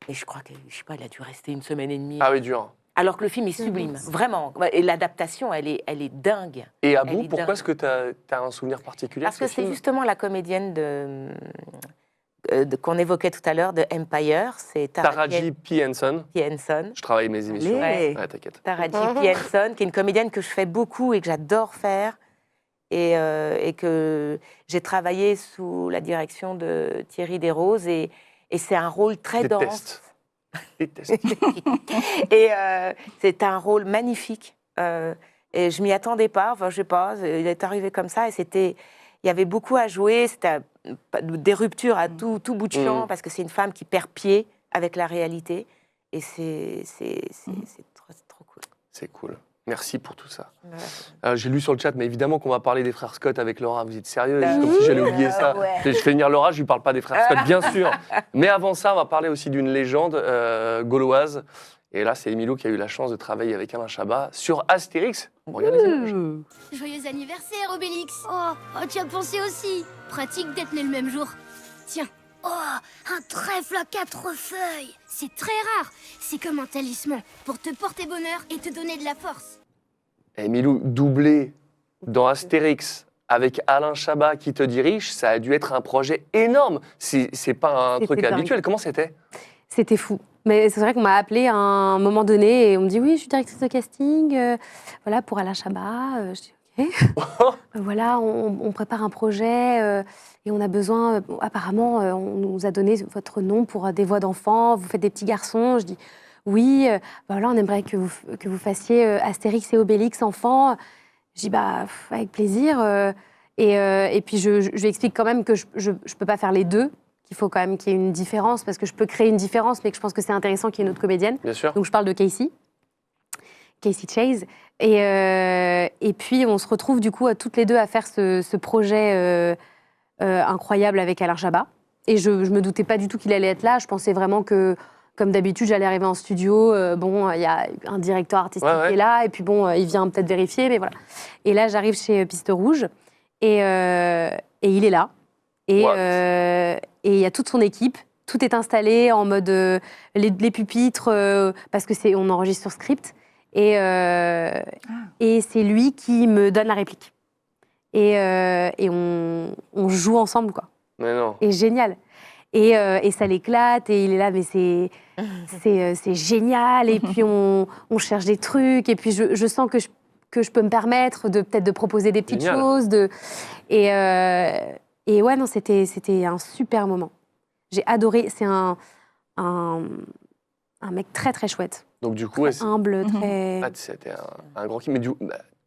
mais je crois que je sais pas, il a dû rester 1 semaine et demie. Ah oui, dur. Alors que le film est sublime, vraiment. Et l'adaptation, elle est dingue. Et Abu, pourquoi est-ce que tu as un souvenir particulier Parce que c'est justement la comédienne qu'on évoquait tout à l'heure, de Empire. C'est Taraji P. Henson. Henson. Je travaille mes émissions. Ouais, t'inquiète. Taraji P. Henson, qui est une comédienne que je fais beaucoup et que j'adore faire. Et que j'ai travaillé sous la direction de Thierry Desroses. Et c'est un rôle très dense. Déteste. Et c'est un rôle magnifique. Et je m'y attendais pas. Enfin, je sais pas. Il est arrivé comme ça. Et il y avait beaucoup à jouer. C'était des ruptures à tout bout de champ parce que c'est une femme qui perd pied avec la réalité. Et c'est trop cool. C'est cool. Merci pour tout ça. J'ai lu sur le chat, mais évidemment qu'on va parler des frères Scott avec Laura. Vous êtes sérieuse? Comme si j'allais oublier ça. Je fais venir Laura, je lui parle pas des frères Scott, bien sûr. Mais avant ça, on va parler aussi d'une légende gauloise. Et là, c'est Emilou qui a eu la chance de travailler avec Alain Chabat sur Astérix. Regardez les images. Joyeux anniversaire, Obélix. Oh, tu as pensé aussi. Pratique d'être né le même jour. Tiens. Oh, un trèfle à 4 feuilles. C'est très rare. C'est comme un talisman pour te porter bonheur et te donner de la force. Emilou, doublé dans Astérix avec Alain Chabat qui te dirige, ça a dû être un projet énorme. C'est pas un truc habituel. Comment c'était? C'était fou. Mais c'est vrai qu'on m'a appelé à un moment donné et on me dit oui, je suis directrice de casting, voilà, pour Alain Chabat. Je dis ok. Voilà, on prépare un projet et on a besoin, apparemment, on nous a donné votre nom pour des voix d'enfants, vous faites des petits garçons. Je dis oui, voilà, on aimerait que vous fassiez Astérix et Obélix enfants. Je dis bah, avec plaisir. Et puis je lui explique quand même que je peux pas faire les deux. Il faut quand même qu'il y ait une différence, parce que je peux créer une différence, mais que je pense que c'est intéressant qu'il y ait une autre comédienne. Bien sûr. Donc je parle de Casey Chase. Et puis on se retrouve du coup toutes les deux à faire ce projet incroyable avec Alain Chabat. Et je me doutais pas du tout qu'il allait être là. Je pensais vraiment que, comme d'habitude, j'allais arriver en studio. Bon, il y a un directeur artistique qui est là, et puis bon, il vient peut-être vérifier, mais voilà. Et là, j'arrive chez Piste Rouge, et il est là. Et il y a toute son équipe, tout est installé en mode les pupitres, parce que on enregistre sur script, et c'est lui qui me donne la réplique. Et on joue ensemble, quoi. Mais non. Et génial. Et ça l'éclate, et il est là, mais c'est génial, et puis on cherche des trucs, et puis je sens que je peux me permettre peut-être de proposer des petites choses, et ouais, non, c'était un super moment. J'ai adoré. C'est un mec très, très chouette. Donc, du coup, très humble, très... C'était un grand kiff. Mais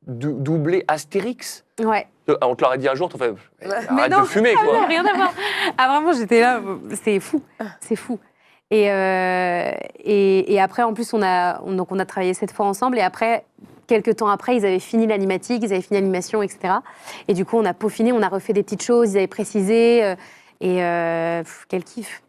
doublé Astérix? Ouais. On te l'aurait dit un jour, tu fais arrête non, de fumer, quoi. Non, rien à voir. Ah, vraiment, j'étais là. C'est fou. C'est fou. Et après, en plus, on a travaillé 7 fois ensemble. Et après, quelques temps après, ils avaient fini l'animatique, ils avaient fini l'animation, etc. Et du coup, on a peaufiné, on a refait des petites choses, ils avaient précisé. Quel kiff.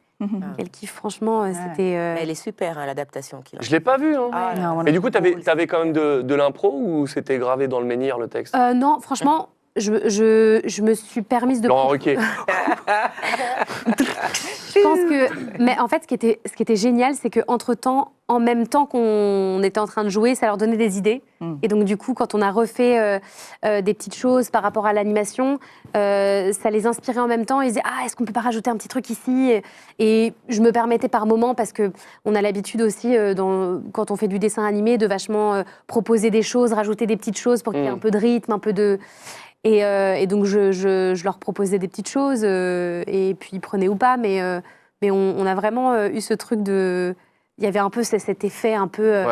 Quel kiff, franchement, c'était... Elle est super, hein, l'adaptation qu'il a. Je l'ai pas vu, hein. Non, et du coup, t'avais quand même de l'impro, ou c'était gravé dans le menhir, le texte? Non, franchement, je me suis permise de... Laurent Ruquier. Je pense que... Mais en fait, ce qui était génial, c'est qu'entre-temps, en même temps qu'on était en train de jouer, ça leur donnait des idées. Et donc, du coup, quand on a refait des petites choses par rapport à l'animation, ça les inspirait en même temps. Ils disaient « Ah, est-ce qu'on peut pas rajouter un petit truc ici ?» Et je me permettais par moment, parce qu'on a l'habitude aussi, quand on fait du dessin animé, de vachement proposer des choses, rajouter des petites choses pour qu'il y ait un peu de rythme, un peu de... Et donc, je leur proposais des petites choses, et puis ils prenaient ou pas, mais on a vraiment eu ce truc de... Il y avait un peu cet effet un peu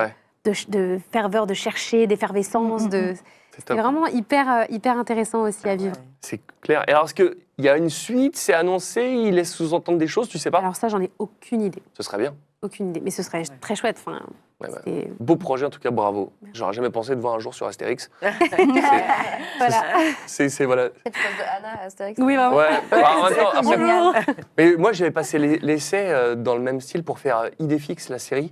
de ferveur, de chercher, d'effervescence. C'était vraiment hyper intéressant aussi à vivre. C'est clair. Et alors, est-ce qu'il y a une suite? C'est annoncé? Il laisse sous-entendre des choses? Tu sais pas? Alors ça, j'en ai aucune idée. Ce serait bien. Aucune idée. Mais ce serait très chouette. Enfin, beau projet, en tout cas, bravo. J'aurais jamais pensé de voir un jour sur Astérix. Voilà. C'est voilà. Cette phrase de Anna, Astérix. Oui, vraiment. Ouais. En même temps, après, mais moi, j'avais passé l'essai dans le même style pour faire Idéfix, la série.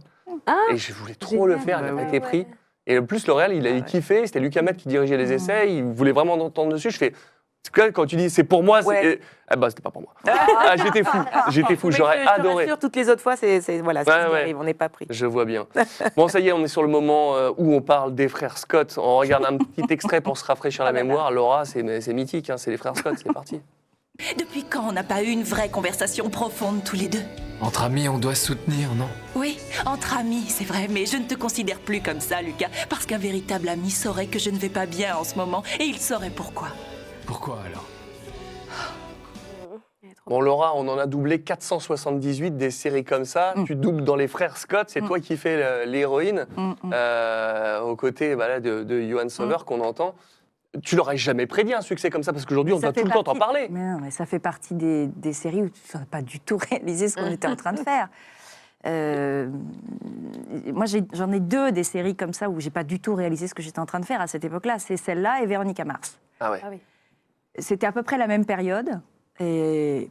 Et je voulais trop le faire, il n'a pas été pris. Et en plus, L'Oréal, il a kiffé. C'était Lucas Met qui dirigeait les essais. Il voulait vraiment entendre dessus. Je fais... Quand tu dis c'est pour moi, c'était pas pour moi. J'étais fou, j'aurais adoré. Sûr, toutes les autres fois, c'est voilà, on n'est pas pris. Je vois bien. Bon, ça y est, on est sur le moment où on parle des frères Scott. On regarde un petit extrait pour se rafraîchir la mémoire. Laura, c'est mythique, hein, c'est les frères Scott, c'est parti. Depuis quand on n'a pas eu une vraie conversation profonde tous les deux? Entre amis, on doit se soutenir, non? Oui, entre amis, c'est vrai, mais je ne te considère plus comme ça, Lucas, parce qu'un véritable ami saurait que je ne vais pas bien en ce moment, et il saurait pourquoi. Pourquoi alors? Bon, Laura, on en a doublé 478 des séries comme ça. Tu doubles dans Les Frères Scott, c'est toi qui fais l'héroïne, aux côtés là, de Johan Sauver qu'on entend. Tu l'aurais jamais prédit un succès comme ça, parce qu'aujourd'hui, on doit tout le temps t'en parler. Mais non, mais ça fait partie des séries où tu n'as pas du tout réalisé ce qu'on était en train de faire. Moi, j'en ai deux des séries comme ça où j'ai pas du tout réalisé ce que j'étais en train de faire à cette époque-là. C'est celle-là et Véronica Mars. Ah ouais. C'était à peu près la même période. Et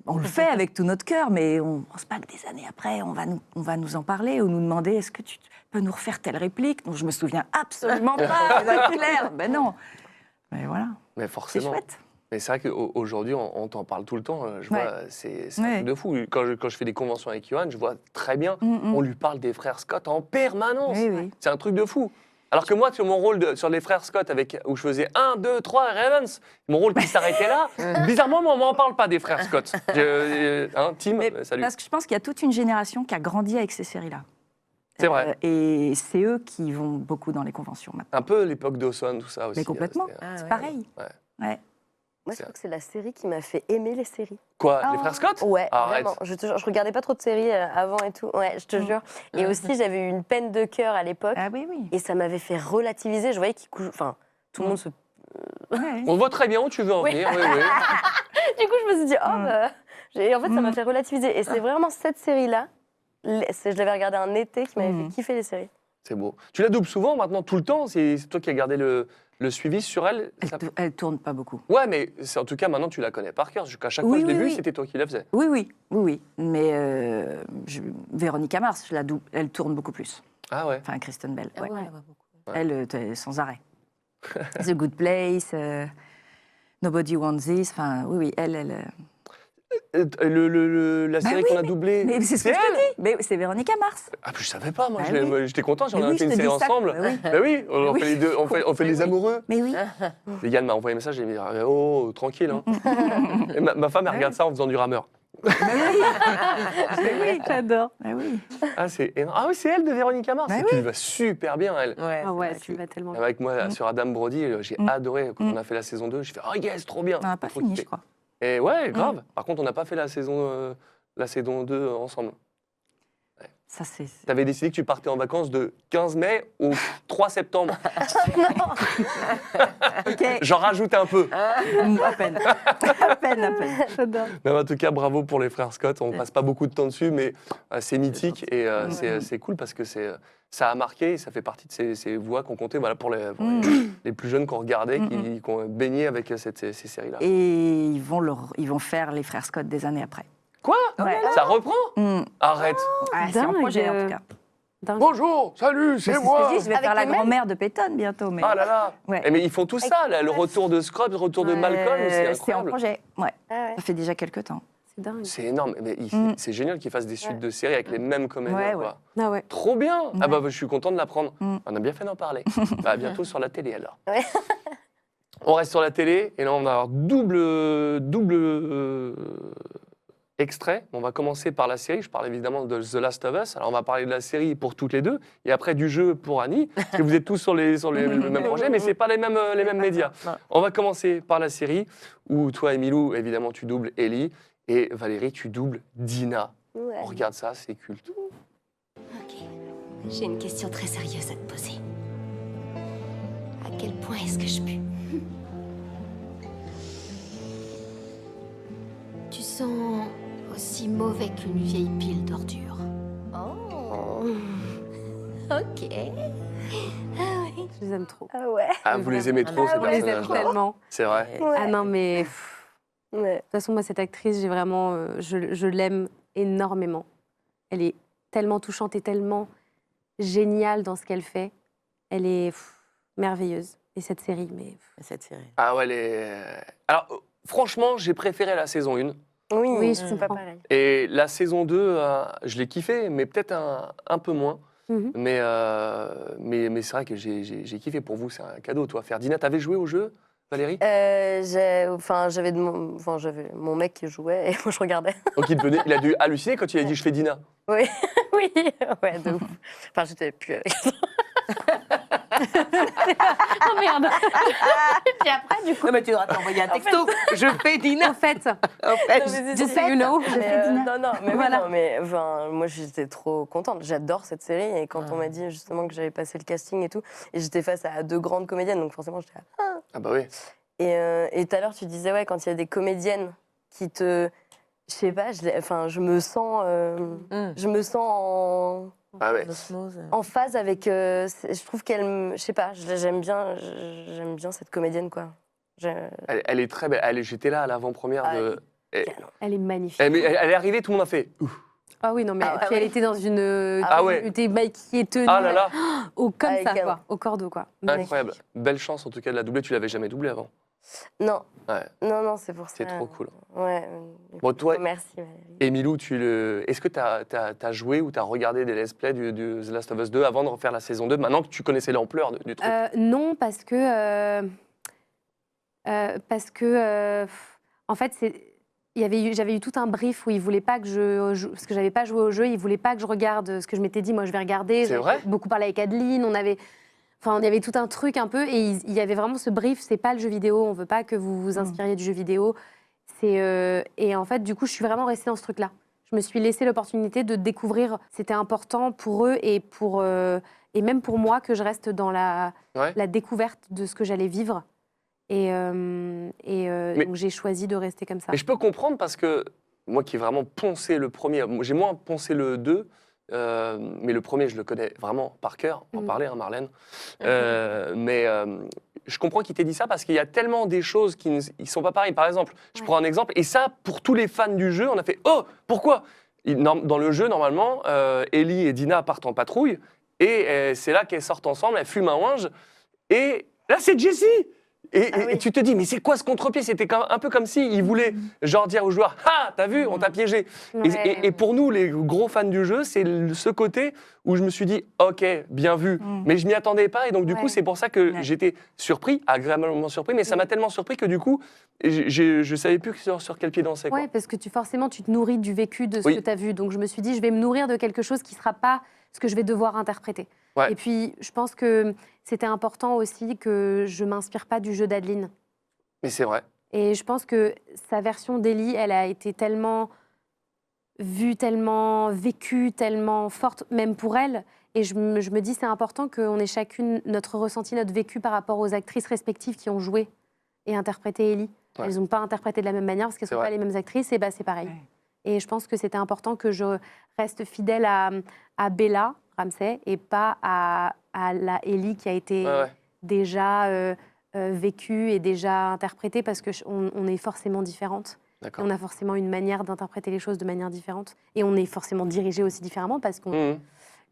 on le fait avec tout notre cœur, mais on ne pense pas que des années après, on va nous en parler ou nous demander est-ce que tu peux nous refaire telle réplique dont je me souviens absolument pas. C'est clair. Ben non. Mais voilà. Mais forcément. C'est chouette. Mais c'est vrai qu'aujourd'hui, on t'en parle tout le temps. Je vois, c'est un truc de fou. Quand je fais des conventions avec Johan, je vois très bien, on lui parle des frères Scott en permanence. Oui. C'est un truc de fou. Alors que moi, sur mon rôle sur les frères Scott, où je faisais 1, 2, 3, Ravens, mon rôle qui s'arrêtait là, bizarrement, on m'en parle pas des frères Scott. Tim, salut. Parce que je pense qu'il y a toute une génération qui a grandi avec ces séries-là. C'est vrai. Et c'est eux qui vont beaucoup dans les conventions maintenant. Un peu l'époque Dawson, tout ça aussi. Mais complètement, c'est pareil. Ouais. Moi, je crois que c'est la série qui m'a fait aimer les séries. Quoi, les frères Scott? Ouais, arrête. vraiment. Je regardais pas trop de séries avant et tout. Ouais, je te jure. Et aussi, j'avais eu une peine de cœur à l'époque. Ah oui. Et ça m'avait fait relativiser. Je voyais qu'il couche. Enfin, tout le monde se. On voit très bien où tu veux en venir. Oui. Du coup, je me suis dit, en fait, ça m'a fait relativiser. Et c'est vraiment cette série-là. Je l'avais regardée un été qui m'avait fait kiffer les séries. C'est beau. Tu la doubles souvent maintenant, tout le temps? C'est toi qui as gardé le suivi sur elle? Elle tourne pas beaucoup. Ouais, mais en tout cas, maintenant, tu la connais par cœur. À chaque fois que je l'ai vue, c'était toi qui la faisais. Oui. Mais Véronica Mars, je la double, elle tourne beaucoup plus. Ah ouais? Enfin, Kristen Bell. Ouais. Ouais. Elle, sans arrêt. The Good Place, Nobody Wants This. Enfin, oui, elle. La série qu'on a doublée, mais c'est ce que je te dis. Mais c'est Véronica Mars. Ah, je savais pas, moi. Bah J'étais content, j'en Mais ai oui, fait je une te série dis ça. ensemble. Bah oui. On fait les deux, on fait les amoureux. Mais oui. Et Yann m'a envoyé un message, j'ai dit oh, tranquille. Hein. Et ma femme, elle regarde ça en faisant du rameur. Mais oui, j'adore. Mais oui. Ah, c'est énorme. Ah oui, c'est elle de Véronica Mars. Et puis, elle va super bien, elle. Tu vas tellement bien. Avec moi, sur Adam Brody, j'ai adoré. Quand on a fait la saison 2, j'ai fait oh yes, trop bien. On n'a pas fini, je crois. Et ouais, grave. Par contre, on n'a pas fait la saison 2 ensemble. Ouais. Ça, c'est... T'avais décidé que tu partais en vacances de 15 mai au 3 septembre. Okay. J'en rajoute un peu. À peine. À peine. Non, en tout cas, bravo pour les frères Scott. On passe pas beaucoup de temps dessus, mais c'est mythique et c'est cool parce que ça a marqué et ça fait partie de ces voix qu'on comptait pour les plus jeunes qu'on regardait, qui ont baigné avec ces séries-là. Et ils vont faire les frères Scott des années après. Quoi? Ouais. Ça reprend? Arrête. C'est un projet, en tout cas. Bonjour, salut, c'est moi. Je vais faire la grand-mère de Peyton bientôt. Mais... Ah là là. Ouais. Mais ils font tout ça, là, le retour de Scrubs, le retour de Malcolm, c'est incroyable. C'est en projet, Ça fait déjà quelques temps. C'est dingue. C'est énorme. Mais c'est génial qu'ils fassent des suites de séries avec les mêmes comédiens. Quoi. Ah ouais. Trop bien. Ah bah, je suis content de l'apprendre. On a bien fait d'en parler. À bientôt sur la télé, alors. On reste sur la télé, et là, on va avoir double extrait. On va commencer par la série. Je parle évidemment de The Last of Us. Alors, on va parler de la série pour toutes les deux, et après du jeu pour Annie, parce que vous êtes tous sur le même projet, mais ce n'est pas les mêmes médias. On va commencer par la série, où toi, Emilou, évidemment, tu doubles Ellie, et Valérie, tu doubles Dina. Ouais. On regarde ça, c'est culte. Ok, j'ai une question très sérieuse à te poser. À quel point est-ce que je pue? Tu sens aussi mauvais qu'une vieille pile d'ordures. Oh. Ok. Ah oui. Je les aime trop. Ah ouais. Ah, vous les aimez trop, ces Je les aime personnages-là. tellement. C'est vrai. Ouais. Ah non, mais... Ouais. De toute façon, moi, cette actrice, j'ai vraiment... je l'aime énormément. Elle est tellement touchante et tellement géniale dans ce qu'elle fait. Elle est merveilleuse. Et cette série, mais... Cette série. Ah ouais, Alors, franchement, j'ai préféré la saison 1. Oui, je c'est pas comprends. pareil. Et la saison 2, je l'ai kiffé, mais peut-être un peu moins. Mhm. Mais c'est vrai que j'ai kiffé pour vous, c'est un cadeau, toi. Ferdinand, t'avais joué au jeu Valérie? J'avais mon mec qui jouait et moi je regardais. Donc il a dû halluciner quand il a dit je fais Dina. Oui, oui, ouais, de ouf. Enfin, j'étais plus avec ça. Oh merde. Puis après, du coup. Non, mais tu devras t'envoyer un texto. Je fais Dina. En fait, Just so you know, je mais, fais Dina. non, mais Voilà. oui, non, mais enfin, moi j'étais trop contente. J'adore cette série et quand on m'a dit justement que j'avais passé le casting et tout, et j'étais face à 2 grandes comédiennes, donc forcément j'étais là. Ah bah oui. Et tout à l'heure tu disais ouais, quand il y a des comédiennes qui te, je sais pas, je me sens Ah ouais. en phase avec. Je trouve qu'elle, je sais pas, j'aime bien cette comédienne quoi. Elle est très belle. J'étais là à l'avant-première de. Elle est magnifique. Elle est arrivée, tout le monde a fait. Ouf. Ah oui, non, mais Ah, puis ouais. elle était dans une. Ah ouais. Elle était maquillée, tenue. Ah là là. Comme Avec ça, elle. quoi. Au cordeau, quoi. Incroyable. Belle chance en tout cas de la doubler. Tu l'avais jamais doublée avant. Non. Ouais. Non, c'est pour ça. C'est trop cool. Ouais. Bon, toi, Merci Valérie. Émilou, est-ce que tu as joué ou tu as regardé des let's play du The Last of Us 2 avant de refaire la saison 2, maintenant que tu connaissais l'ampleur du truc? Non, parce que. En fait, j'avais eu tout un brief où il voulait pas que parce que j'avais pas joué au jeu, il voulait pas que je regarde ce que je m'étais dit. Moi, je vais regarder. C'est vrai? Beaucoup parlé avec Adeline. Il y avait tout un truc un peu, et il y avait vraiment ce brief. C'est pas le jeu vidéo. On veut pas que vous vous inspiriez du jeu vidéo. Et en fait, du coup, je suis vraiment restée dans ce truc-là. Je me suis laissé l'opportunité de découvrir. C'était important pour eux et même pour moi que je reste dans la découverte de ce que j'allais vivre. Donc j'ai choisi de rester comme ça. Mais je peux comprendre parce que moi qui ai vraiment poncé le premier, j'ai moins poncé le 2, mais le premier je le connais vraiment par cœur, en parler, hein, Marlène. Mais je comprends qu'il t'ait dit ça parce qu'il y a tellement des choses qui ne sont pas pareilles. Par exemple, je prends un exemple, et ça, pour tous les fans du jeu, on a fait « Oh, pourquoi ?» Dans le jeu, normalement, Ellie et Dina partent en patrouille, et c'est là qu'elles sortent ensemble, elles fument un ouinge, et là c'est Jessie. Et tu te dis, mais c'est quoi ce contre-pied? C'était un peu comme s'il voulait genre dire aux joueurs, ah, t'as vu, on t'a piégé. Et pour nous, les gros fans du jeu, c'est ce côté où je me suis dit, ok, bien vu, mais je m'y attendais pas. Et donc, du coup, c'est pour ça que j'étais surpris, agréablement surpris, mais ça m'a tellement surpris que du coup, je savais plus sur quel pied danser. Oui, parce que forcément, tu te nourris du vécu de ce que tu as vu. Donc, je me suis dit, je vais me nourrir de quelque chose qui ne sera pas ce que je vais devoir interpréter. Ouais. Et puis, je pense que c'était important aussi que je ne m'inspire pas du jeu d'Adeline. Mais c'est vrai. Et je pense que sa version d'Ellie, elle a été tellement vue, tellement vécue, tellement forte, même pour elle. Et je me dis, c'est important qu'on ait chacune notre ressenti, notre vécu par rapport aux actrices respectives qui ont joué et interprété Ellie. Ouais. Elles n'ont pas interprété de la même manière parce qu'elles ne sont pas les mêmes actrices, et c'est pareil. Ouais. Et je pense que c'était important que je reste fidèle à Bella Ramsey et pas à la Ellie qui a été déjà vécue et déjà interprétée, parce qu'on est forcément différentes. Et on a forcément une manière d'interpréter les choses de manière différente. Et on est forcément dirigé aussi différemment parce qu'on...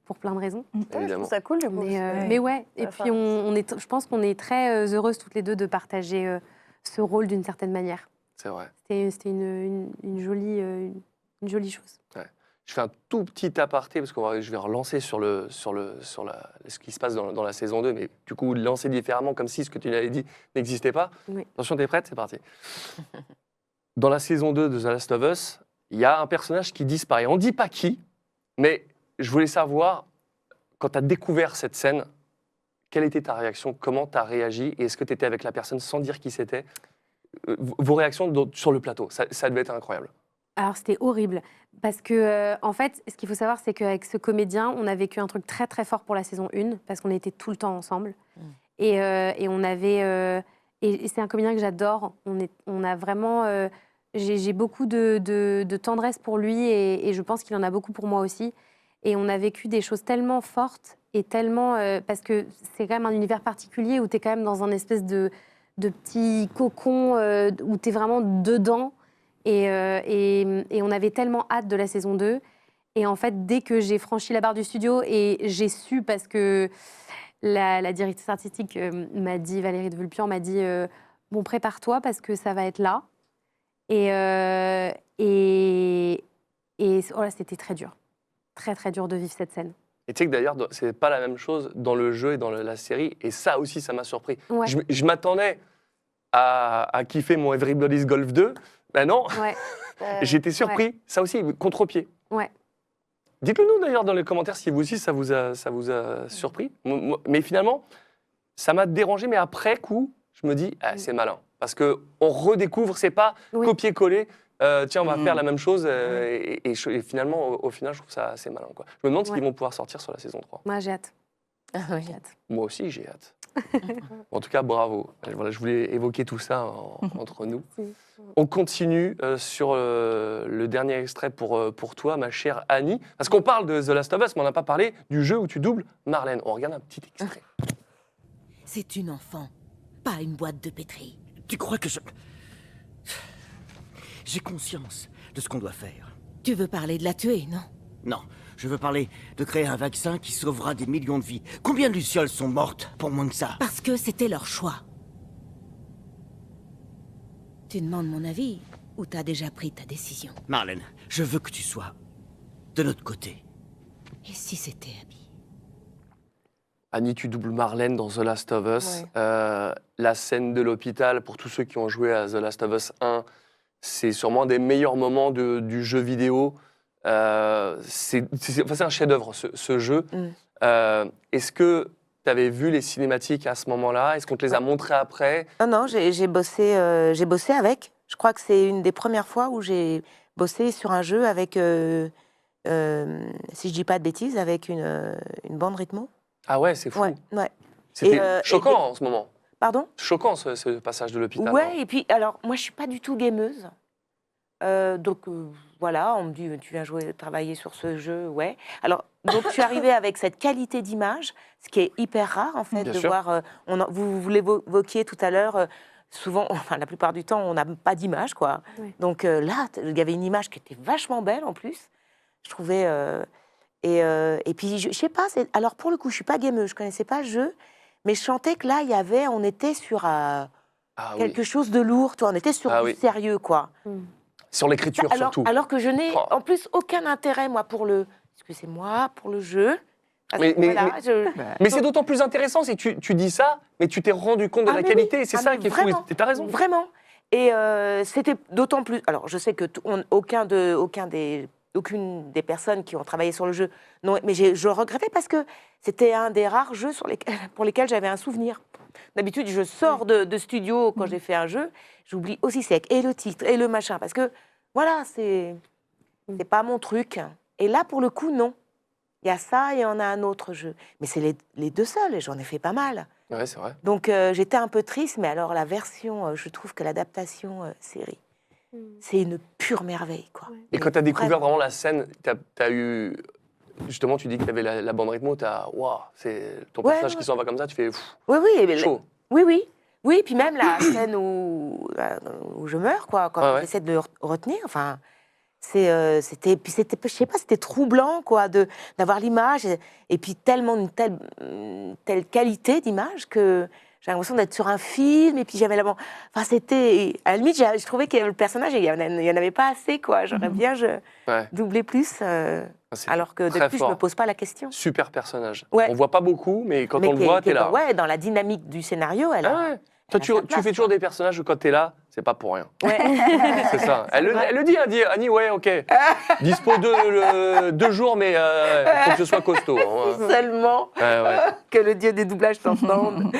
pour plein de raisons. Je trouve ça cool, du coup. Mais ouais, et puis je pense qu'on est très heureuses toutes les deux de partager ce rôle d'une certaine manière. C'est vrai. C'était une jolie chose. Ouais. Je fais un tout petit aparté parce que je vais relancer sur ce qui se passe dans la saison 2, mais du coup, lancer différemment comme si ce que tu l'avais dit n'existait pas. Oui. Attention, t'es prête? C'est parti. Dans la saison 2 de The Last of Us, il y a un personnage qui disparaît. On ne dit pas qui, mais je voulais savoir, quand tu as découvert cette scène, quelle était ta réaction? Comment tu as réagi? Et est-ce que tu étais avec la personne sans dire qui c'était? Vos réactions sur le plateau, ça devait être incroyable. Alors, c'était horrible. Parce que, en fait, ce qu'il faut savoir, c'est qu'avec ce comédien, on a vécu un truc très, très fort pour la saison 1, parce qu'on était tout le temps ensemble. Et on avait... et c'est un comédien que j'adore. On a vraiment... j'ai beaucoup de tendresse pour lui, et je pense qu'il en a beaucoup pour moi aussi. Et on a vécu des choses tellement fortes, et tellement... parce que c'est quand même un univers particulier, où tu es quand même dans un espèce de petit cocon, où tu es vraiment dedans. Et on avait tellement hâte de la saison 2. Et en fait, dès que j'ai franchi la barre du studio, et j'ai su, parce que la directrice artistique m'a dit, Valérie de Vulpian m'a dit, bon, prépare-toi parce que ça va être là. Et voilà, c'était très dur. Très, très dur de vivre cette scène. Et tu sais que d'ailleurs, c'est pas la même chose dans le jeu et dans la série. Et ça aussi, ça m'a surpris. Ouais. Je m'attendais à kiffer mon Everybody's Golf 2. Ben non, Ouais. j'étais surpris. Ça aussi, contre-pied. Ouais. Dites-le nous d'ailleurs dans les commentaires si vous aussi ça vous a surpris. Mais finalement, ça m'a dérangé, mais après coup, je me dis, ah, c'est malin. Parce qu'on redécouvre, c'est pas copier-coller. Tiens, on va faire la même chose. Et finalement, au final, je trouve ça assez malin. Quoi. Je me demande ce qu'ils vont pouvoir sortir sur la saison 3. Moi, j'ai hâte. J'ai hâte. Moi aussi, j'ai hâte. En tout cas, bravo. Voilà, je voulais évoquer tout ça entre nous. On continue sur le dernier extrait pour toi, ma chère Annie. Parce qu'on parle de The Last of Us, mais on n'a pas parlé du jeu où tu doubles Marlène. On regarde un petit extrait. C'est une enfant, pas une boîte de pétri. Tu crois que je... J'ai conscience de ce qu'on doit faire. Tu veux parler de la tuer, non? Non, je veux parler de créer un vaccin qui sauvera des millions de vies. Combien de lucioles sont mortes pour moins que ça? Parce que c'était leur choix. Tu demandes mon avis ou t'as déjà pris ta décision? Marlène, je veux que tu sois de notre côté. Et si c'était Abby? Annie, tu doubles Marlène dans The Last of Us. La scène de l'hôpital, pour tous ceux qui ont joué à The Last of Us 1, c'est sûrement un des meilleurs moments du jeu vidéo. C'est un chef-d'œuvre, ce jeu. Est-ce que tu avais vu les cinématiques à ce moment-là? Est-ce qu'on te les a montrées après? Non, j'ai bossé avec. Je crois que c'est une des premières fois où j'ai bossé sur un jeu avec, si je dis pas de bêtises, avec une bande rythmo. Ah ouais, c'est fou. Ouais. C'était choquant en ce moment. Pardon? Choquant ce passage de l'hôpital. Ouais, et puis alors moi je suis pas du tout gameuse. Donc voilà, on me dit tu viens travailler sur ce jeu, ouais. Alors donc je suis arrivée avec cette qualité d'image, ce qui est hyper rare en fait. Bien de sûr. voir. Vous l'évoquiez tout à l'heure. Souvent, enfin la plupart du temps, on n'a pas d'image quoi. Ouais. Donc là, il y avait une image qui était vachement belle en plus. Je trouvais. Et puis je sais pas. Alors pour le coup, je suis pas gameuse, je connaissais pas le jeu, mais je sentais que là, on était sur quelque chose de lourd. Tu vois, on était sur du sérieux quoi. Sur l'écriture surtout. Alors que je n'ai en plus aucun intérêt, moi, pour le jeu. Mais c'est d'autant plus intéressant, c'est que tu dis ça, mais tu t'es rendu compte de la qualité, et c'est ça qui est fou. Et t'as raison. Vraiment. Et c'était d'autant plus... Alors, je sais que aucune des personnes qui ont travaillé sur le jeu, non, mais je regrettais parce que c'était un des rares jeux pour lesquels j'avais un souvenir. D'habitude, je sors de studio quand j'ai fait un jeu, j'oublie aussi sec, et le titre, et le machin, parce que, voilà, c'est pas mon truc. Et là, pour le coup, non. Il y a ça et il y en a un autre jeu. Mais c'est les deux seuls, et j'en ai fait pas mal. Ouais, c'est vrai. Donc, j'étais un peu triste, mais alors la version, je trouve que l'adaptation série, c'est une pure merveille, quoi. Et quand tu as découvert vraiment la scène, tu as eu... Justement, tu dis que tu avais la bande rythmo, waouh, c'est ton personnage qui s'en va comme ça, tu fais chaud. Oui, puis même la scène où je meurs, quoi, quand j'essaie de retenir, enfin, je sais pas, c'était troublant, quoi, d'avoir l'image, et puis tellement une telle qualité d'image que j'ai l'impression d'être sur un film, et puis j'avais enfin, c'était... À la limite, je trouvais que le personnage, il y en avait pas assez, quoi. J'aurais bien doublé plus, alors que depuis, je me pose pas la question. Super personnage. Ouais. On voit pas beaucoup, mais quand on le voit, t'es là. Ouais, dans la dynamique du scénario, elle a... Toi, tu fais toujours des personnages où quand t'es là, c'est pas pour rien. Ouais. C'est ça. Elle le dit, Annie, ouais, ok. Dispo 2 jours, mais faut que ce soit costaud. Hein. Seulement que le dieu des doublages t'entende.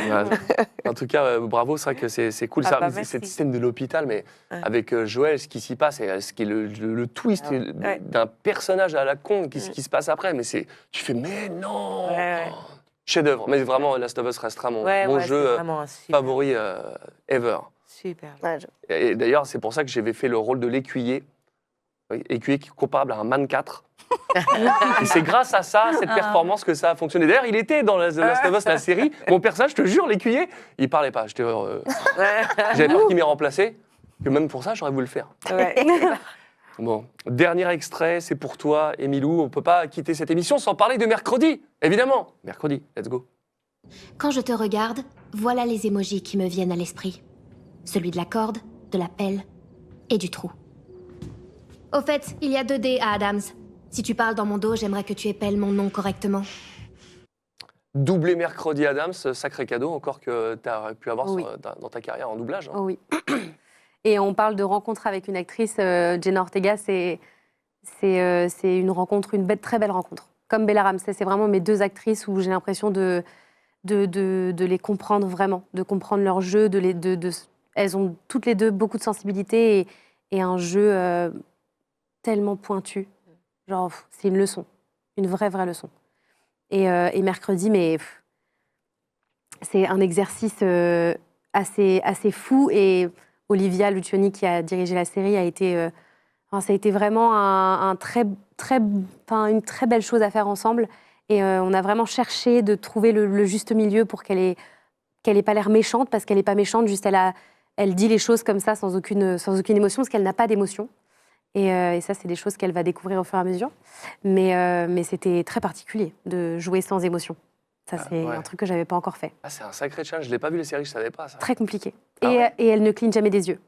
En tout cas, bravo, c'est vrai que c'est cool. Cette scène de l'hôpital, mais avec Joël, ce qui s'y passe, et ce qui est le twist d'un personnage à la con, ce qui se passe après, mais tu fais, mais non chef-d'œuvre, mais vraiment, Last of Us restera mon jeu favori ever. Super. Et d'ailleurs, c'est pour ça que j'avais fait le rôle de l'écuyer. Écuyer qui est comparable à un Man 4. Et c'est grâce à ça, cette performance, que ça a fonctionné. D'ailleurs, il était dans The Last of Us, la série. Mon personnage, je te jure, l'écuyer, il parlait pas. J'avais peur qu'il m'ait remplacé. Que même pour ça, j'aurais voulu le faire. Bon, dernier extrait, c'est pour toi, Emilou. On ne peut pas quitter cette émission sans parler de mercredi, évidemment. Mercredi, let's go. Quand je te regarde, voilà les émojis qui me viennent à l'esprit. Celui de la corde, de la pelle et du trou. Au fait, il y a 2 D à Adams. Si tu parles dans mon dos, j'aimerais que tu épelles mon nom correctement. Doubler Mercredi Adams, sacré cadeau encore que tu as pu avoir Oui. dans ta carrière en doublage. hein. Oh oui. Et on parle de rencontre avec une actrice, Jenna Ortega, c'est une rencontre, très belle rencontre. Comme Bella Ramsey, c'est vraiment mes deux actrices où j'ai l'impression de les comprendre vraiment, de comprendre leur jeu. Elles ont toutes les deux beaucoup de sensibilité et un jeu tellement pointu. Genre, c'est une leçon, une vraie leçon. Et Mercredi, mais c'est un exercice assez fou. Et Olivia Lucioni, qui a dirigé la série, ça a été vraiment une très belle chose à faire ensemble. Et on a vraiment cherché de trouver le juste milieu pour qu'elle ait pas l'air méchante, parce qu'elle n'est pas méchante, juste elle dit les choses comme ça sans aucune émotion, parce qu'elle n'a pas d'émotion. Et ça, c'est des choses qu'elle va découvrir au fur et à mesure. Mais c'était très particulier de jouer sans émotion. Ça, c'est un truc que j'avais pas encore fait. Ah, c'est un sacré challenge. Je l'ai pas vu les séries, je savais pas ça. Très compliqué. Ah Et elle ne cligne jamais des yeux.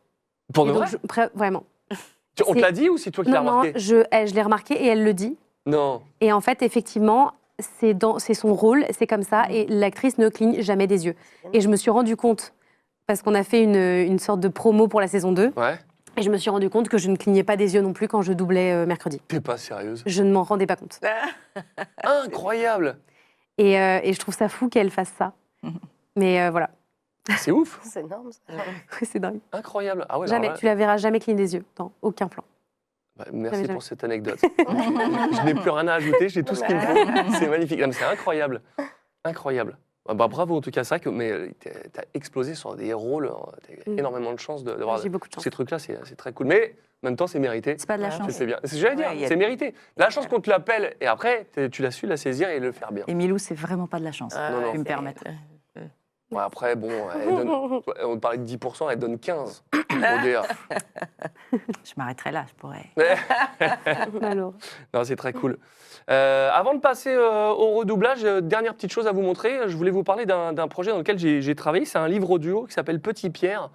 Pour de Et donc, vrai vraiment. On te l'a dit ou c'est toi qui l'as remarqué? Non, je l'ai remarqué et elle le dit. Non. Et en fait, effectivement, c'est son rôle, c'est comme ça, et l'actrice ne cligne jamais des yeux. Et je me suis rendu compte, parce qu'on a fait une sorte de promo pour la saison 2, et je me suis rendu compte que je ne clignais pas des yeux non plus quand je doublais Mercredi. T'es pas sérieuse? Je ne m'en rendais pas compte. Incroyable. Et je trouve ça fou qu'elle fasse ça. Mais voilà. C'est ouf. C'est énorme, ça. Oui, c'est dingue. Incroyable. Ah ouais, Jamais, alors là- tu la verras jamais cligner des yeux, dans aucun plan. Bah, merci Jamais. pour cette anecdote. Je n'ai plus rien à ajouter, j'ai tout ce qu'il me faut. C'est magnifique. Non, mais c'est incroyable. Incroyable. Bah, bravo en tout cas, ça, mais t'as explosé sur des rôles. T'as eu énormément de chance d'avoir J'ai beaucoup de chance. ces trucs-là, c'est très cool. Mais en même temps, c'est mérité. C'est pas de la chance. C'est bien. C'est ce que j'allais dire, Ouais, il y a- c'est mérité. La chance qu'on te l'appelle et après, tu l'as su la saisir et le faire bien. Et Milou, c'est vraiment pas de la chance, Non, non. tu me permettre. Ouais, après, bon, on parlait de 10%, elle donne 15%. ODA. Je m'arrêterai là, je pourrais. Alors. Non, c'est très cool. Avant de passer au redoublage, dernière petite chose à vous montrer. Je voulais vous parler d'un projet dans lequel j'ai travaillé. C'est un livre audio qui s'appelle Petit Pierre.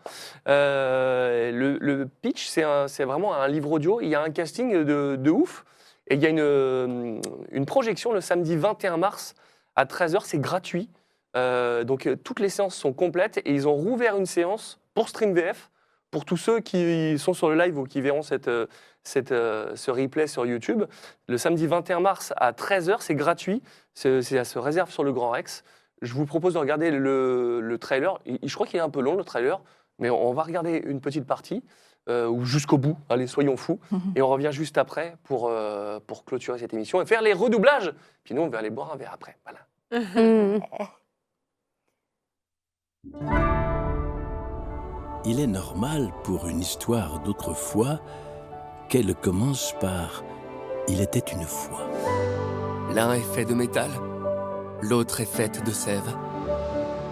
Le pitch, c'est vraiment un livre audio. Il y a un casting de ouf. Et il y a une projection le samedi 21 mars à 13h. C'est gratuit. Donc toutes les séances sont complètes. Et ils ont rouvert une séance pour StreamVF. Pour tous ceux qui sont sur le live ou qui verront ce replay sur YouTube, le samedi 21 mars à 13h, c'est gratuit. Ça se réserve sur le Grand Rex. Je vous propose de regarder le trailer. Je crois qu'il est un peu long, le trailer, mais on va regarder une petite partie, ou jusqu'au bout. Allez, soyons fous. Et on revient juste après pour clôturer cette émission et faire les redoublages. Puis nous, on va aller boire un verre après. Voilà. Il est normal pour une histoire d'autrefois qu'elle commence par « Il était une fois ». L'un est fait de métal, l'autre est faite de sève.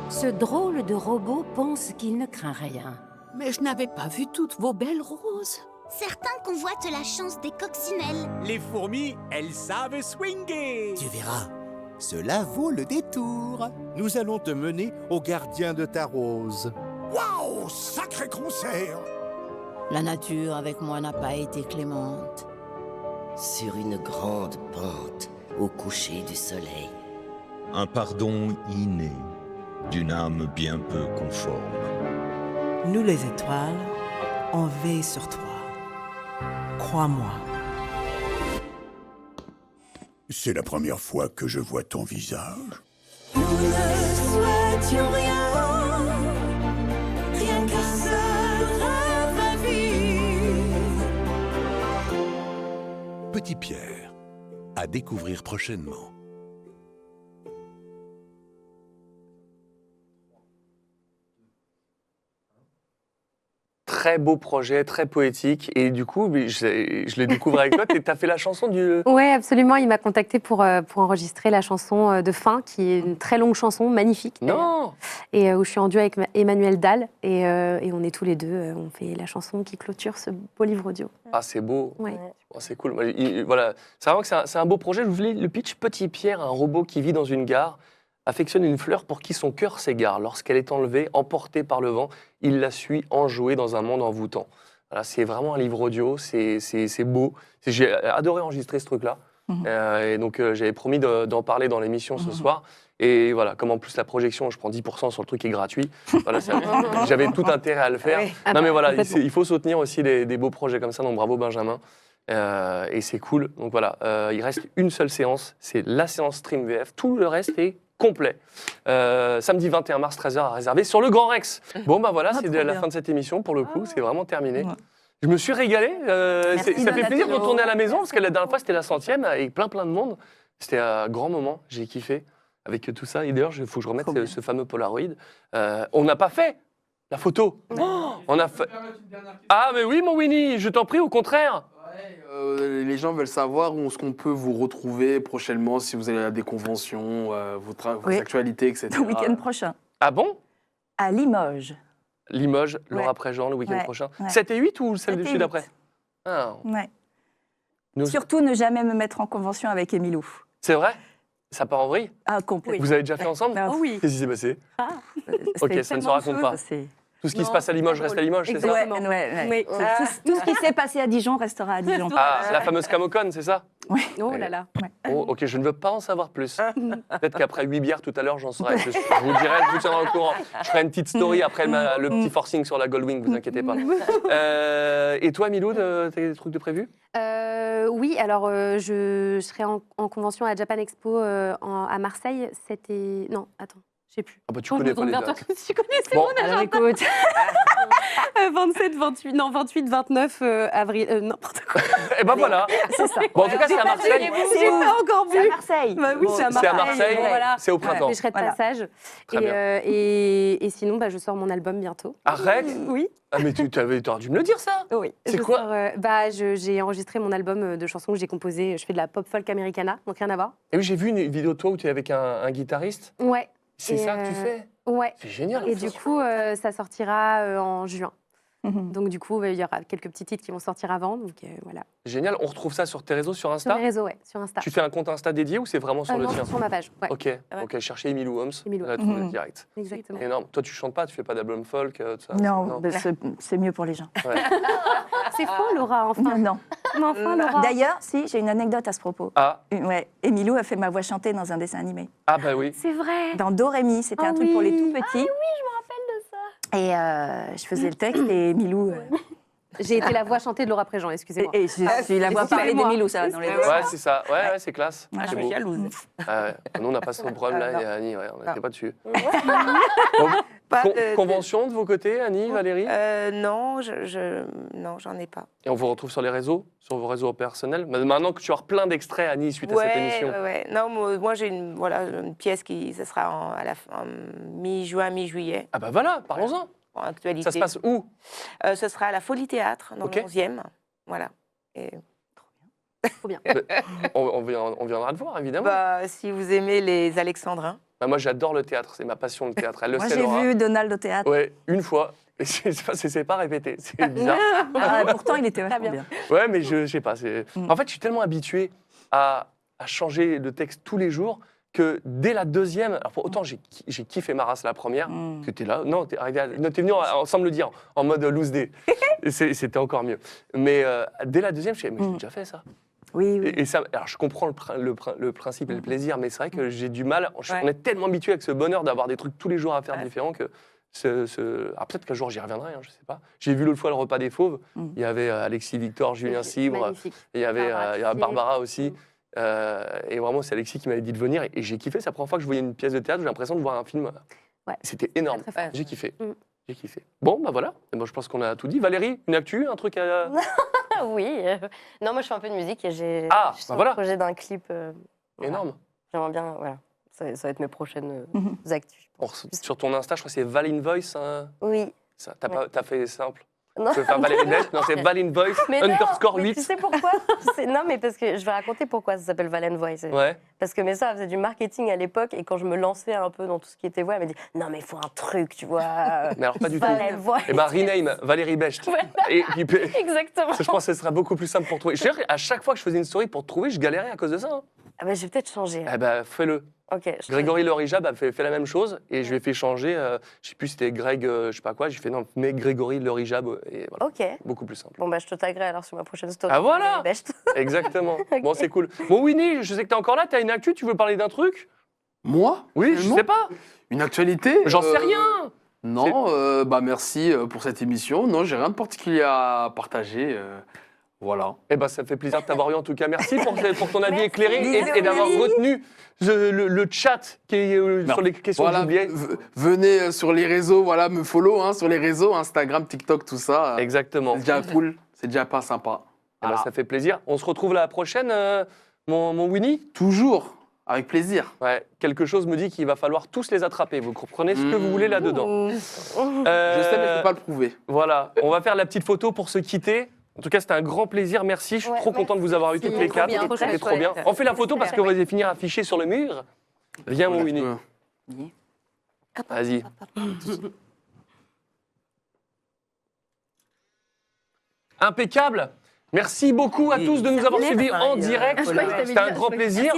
Ce drôle de robot pense qu'il ne craint rien. Mais je n'avais pas vu toutes vos belles roses. Certains convoitent la chance des coccinelles. Les fourmis, elles savent swinguer. Tu verras, cela vaut le détour. Nous allons te mener au gardien de ta rose. Waouh, sacré concert. La nature avec moi n'a pas été clémente. Sur une grande pente, au coucher du soleil. Un pardon inné, d'une âme bien peu conforme. Nous les étoiles, on veille sur toi. Crois-moi. C'est la première fois que je vois ton visage. Nous ne souhaitions rien, rien qu'un seul rêve à vivre. Petit Pierre, à découvrir prochainement. Très beau projet, très poétique. Et du coup, je l'ai découvert avec toi. Tu as fait la chanson du... Oui, absolument. Il m'a contacté pour enregistrer la chanson de fin, qui est une très longue chanson, magnifique. Non. Et où je suis en duo avec Emmanuel Dahl. Et on est tous les deux, on fait la chanson qui clôture ce beau livre audio. Ah, c'est beau. Ouais. Oh, c'est cool. Voilà. C'est vraiment que c'est un beau projet. Je vous lis le pitch. Petit Pierre, un robot qui vit dans une gare, affectionne une fleur pour qui son cœur s'égare. Lorsqu'elle est enlevée, emportée par le vent, il la suit enjouée dans un monde envoûtant. Voilà, c'est vraiment un livre audio, c'est beau. J'ai adoré enregistrer ce truc-là. Et donc, j'avais promis d'en parler dans l'émission ce soir. Et voilà, comme en plus la projection, je prends 10% sur le truc qui est gratuit. Voilà, j'avais tout intérêt à le faire. Non, mais voilà, il faut soutenir aussi des beaux projets comme ça. Donc, bravo Benjamin. Et c'est cool. Donc voilà, il reste une seule séance. C'est la séance Stream VF. Tout le reste est complet. Samedi 21 mars, 13h à réserver sur le Grand Rex. Bon, bah voilà, c'est la fin de cette émission pour le coup. C'est vraiment terminé. Je me suis régalé. Ça fait plaisir de retourner à la maison parce que la dernière fois, c'était la 100e avec plein de monde. C'était un grand moment. J'ai kiffé avec tout ça. Et d'ailleurs, il faut que je remette ce fameux Polaroid. On n'a pas fait la photo. On a fait... Ah, mais oui, mon Winnie, je t'en prie, au contraire. Les gens veulent savoir où est-ce qu'on peut vous retrouver prochainement, si vous allez à des conventions, vos actualités, etc. Le week-end prochain. Ah bon? À Limoges. Limoges, Laura Préjean, le week-end prochain. Ouais. 7 et 8 ou celle dessus d'après? Ouais. Surtout ne jamais me mettre en convention avec Émilou. C'est vrai? Ça part en vrille? Ah, complet. Vous avez déjà fait ensemble? Oui. Qu'est-ce qui s'est passé? Ok, ça ne se raconte pas. Tout ce qui se passe à Limoges reste à Limoges, c'est ça? Oui. Tout ce qui s'est passé à Dijon restera à Dijon. Ah, la fameuse Camocon, c'est ça? Oui. Oh là là. Oh, ok, je ne veux pas en savoir plus. Peut-être qu'après 8 bières tout à l'heure, j'en saurai. Je vous dirai, je vous tiendrai au courant. Je ferai une petite story après le petit forcing sur la Goldwing, vous inquiétez pas. Et toi, Milou, t'as des trucs de prévu? Oui, alors je serai en convention à Japan Expo à Marseille. Non, attends. Je sais plus. Ah bah tu connais pas les dates. Tu connaissais mon agenda. Écoute. 27, 28, 29 avril. N'importe quoi. Et ben voilà. C'est ça. Bon, en tout cas, c'est à Marseille. J'ai pas encore vu. C'est à Marseille. Bah oui, c'est à Marseille. C'est à Marseille. Bon, voilà. C'est au printemps. Mais je serai de passage. Très bien. Et sinon, bah, je sors mon album bientôt. Arrête. Oui. Ah mais t'aurais dû me le dire ça. Oui. C'est quoi? J'ai enregistré mon album de chansons que j'ai composé. Je fais de la pop folk americana, donc rien à voir. Et oui, j'ai vu une vidéo de toi où tu es avec un guitariste. Ouais. C'est ça que tu fais? Ouais. C'est génial. Et du coup, ça sortira en juin. Donc du coup, il y aura quelques petits titres qui vont sortir avant. Donc voilà. Génial. On retrouve ça sur tes réseaux, sur Insta? Sur les réseaux, ouais, sur Insta. Tu fais un compte Insta dédié ou c'est vraiment sur le non, tien? sur ma page. Ouais. Ok, cherchez Emilou Holmes. Emilou. On va trouver direct. Exactement. Énorme. Toi, tu chantes pas, tu fais pas d'album folk, tout ça? Non, bah, c'est mieux pour les gens. Ouais. C'est faux, Laura, enfin. Non. Mais enfin, Laura. D'ailleurs, si, j'ai une anecdote à ce propos. Ah. Ouais, Émilou a fait ma voix chantée dans un dessin animé. Ah bah oui. C'est vrai. Dans Dorémy, c'était un truc pour les tout petits. Ah oui, je me rappelle de ça. Et je faisais le texte et Émilou... J'ai été la voix chantée de Laura Préjean, excusez-moi. Et je suis la voix parlée d'Émilou, ça va dans les deux. Ouais, c'est ça. Ouais, c'est classe. Ah, C'est je beau. suis jalouse. Nous, on n'a pas ce problème là, et Annie, on n'était pas dessus. Pas Convention de vos côtés, Annie, Valérie? Non, non, j'en ai pas. Et on vous retrouve sur les réseaux, sur vos réseaux personnels? Maintenant que tu as plein d'extraits, Annie, suite à cette émission. Ouais. Non, moi j'ai une pièce ça sera en mi-juin, mi-juillet. Ah bah voilà, parlons-en. En actualité. Ça se passe où? Ce sera à la Folie Théâtre, dans le 11e. Voilà. Et... Trop bien. On viendra te voir, évidemment. Bah, si vous aimez les Alexandrins. Bah, moi, j'adore le théâtre, c'est ma passion, le théâtre. Elle le Moi, sait, j'ai Laura. vu Donald au théâtre. Ouais, une fois. Et c'est pas répété, c'est bizarre. Pourtant, il était vachement bien. Ouais, mais je sais pas. En fait, je suis tellement habitué à changer de texte tous les jours que dès la deuxième, alors autant j'ai kiffé ma race la première, que t'es là, non, t'es venu ensemble le dire, en mode loose day. C'était encore mieux. Mais dès la deuxième, je me suis dit, mais j'ai déjà fait ça. Oui. Et ça, alors je comprends le principe et le plaisir, mais c'est vrai que j'ai du mal. On est tellement habitué avec ce bonheur d'avoir des trucs tous les jours à faire différents que. Alors peut-être qu'un jour j'y reviendrai, hein, je sais pas. J'ai vu l'autre fois le repas des fauves. Il y avait Alexis Victor, Julien Cibre, magnifique. il y avait Barbara aussi. Et vraiment, c'est Alexis qui m'avait dit de venir et j'ai kiffé. C'est la première fois que je voyais une pièce de théâtre, j'ai l'impression de voir un film. Ouais. C'était énorme. Très, très fort. J'ai kiffé. J'ai kiffé. Bon, bah voilà. Et moi, je pense qu'on a tout dit. Valérie, une actu, un truc à. Oui. Non, moi, je fais un peu de musique et j'ai voilà. le projet d'un clip. Énorme. J'aimerais bien, voilà. Ça va être mes prochaines actus. Sur ton Insta, je crois que c'est Valin Voice. Hein. Oui. T'as fait simple. Non. Tu veux faire Valérie Best? Non, c'est Valin Voice _ 8. Tu sais pourquoi? Non, mais parce que je vais raconter pourquoi ça s'appelle Valen Voice. Ouais. Parce que mes soeurs faisait du marketing à l'époque et quand je me lançais un peu dans tout ce qui était voix, elle m'a dit non, mais il faut un truc, tu vois. Mais alors, pas du Valen tout. Voice. Eh ben, rename Valérie Best. Voilà. Exactement. Je pense que ce sera beaucoup plus simple pour trouver. À chaque fois que je faisais une story pour te trouver, je galérais à cause de ça. Hein. Ah bah, je vais peut-être changer. Eh ben, fais-le. Ok. Grégory Lorijab a fait la même chose et je lui ai fait changer. Je sais plus si c'était Greg, je sais pas quoi. J'ai fait non, mais Grégory Lorijab et voilà. Ok. Beaucoup plus simple. Bon, bah, je te taguerai alors sur ma prochaine story. Ah voilà. Best. Exactement. Bon, c'est cool. Bon, Winnie, je sais que t'es encore là. T'as une actu. Tu veux parler d'un truc? Moi? Oui, je sais pas. Une actualité? J'en sais rien. Non, bah merci pour cette émission. Non, j'ai rien de particulier à partager. Voilà. Eh ben, ça me fait plaisir de t'avoir eu en tout cas. Merci pour ton avis éclairé et d'avoir retenu le chat qui est sur les questions que j'oubliais. Venez sur les réseaux, voilà, me follow sur les réseaux, Instagram, TikTok, tout ça. Exactement. C'est déjà cool, c'est déjà pas sympa. Eh ben, ça fait plaisir. On se retrouve la prochaine, mon Winnie? Toujours, avec plaisir. Ouais, quelque chose me dit qu'il va falloir tous les attraper. Vous comprenez ce que vous voulez là-dedans. Je sais, mais je peux pas le prouver. Voilà, on va faire la petite photo pour se quitter. En tout cas, c'était un grand plaisir. Merci. Je suis trop content de vous avoir eu toutes les quatre. C'était trop bien. On fait la photo parce qu'on va finir affiché sur le mur. Viens, mon Winnie. Vas-y. Impeccable. Merci beaucoup à tous de nous avoir suivis en direct. C'était un grand plaisir.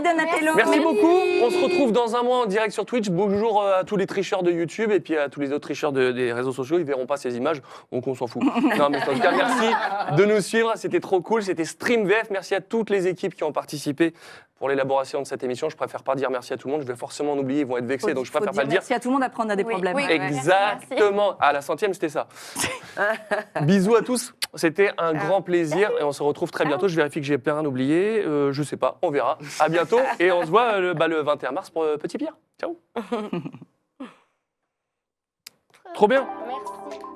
Merci beaucoup. On se retrouve dans un mois en direct sur Twitch. Bonjour à tous les tricheurs de YouTube et puis à tous les autres tricheurs des réseaux sociaux. Ils verront pas ces images, donc on s'en fout. Non, mais en tout cas, merci de nous suivre. C'était trop cool. C'était StreamVF. Merci à toutes les équipes qui ont participé pour l'élaboration de cette émission. Je préfère pas dire merci à tout le monde. Je vais forcément en oublier. Ils vont être vexés, donc je préfère pas le dire. Merci à tout le monde d'apprendre à des problèmes. Exactement. À la 100e, c'était ça. Bisous à tous. C'était un grand plaisir et on se retrouve très bientôt. Je vérifie que j'ai pas rien oublié. Je sais pas, on verra. À bientôt et on se voit le 21 mars pour Petit Pierre. Ciao. Trop bien. Merci.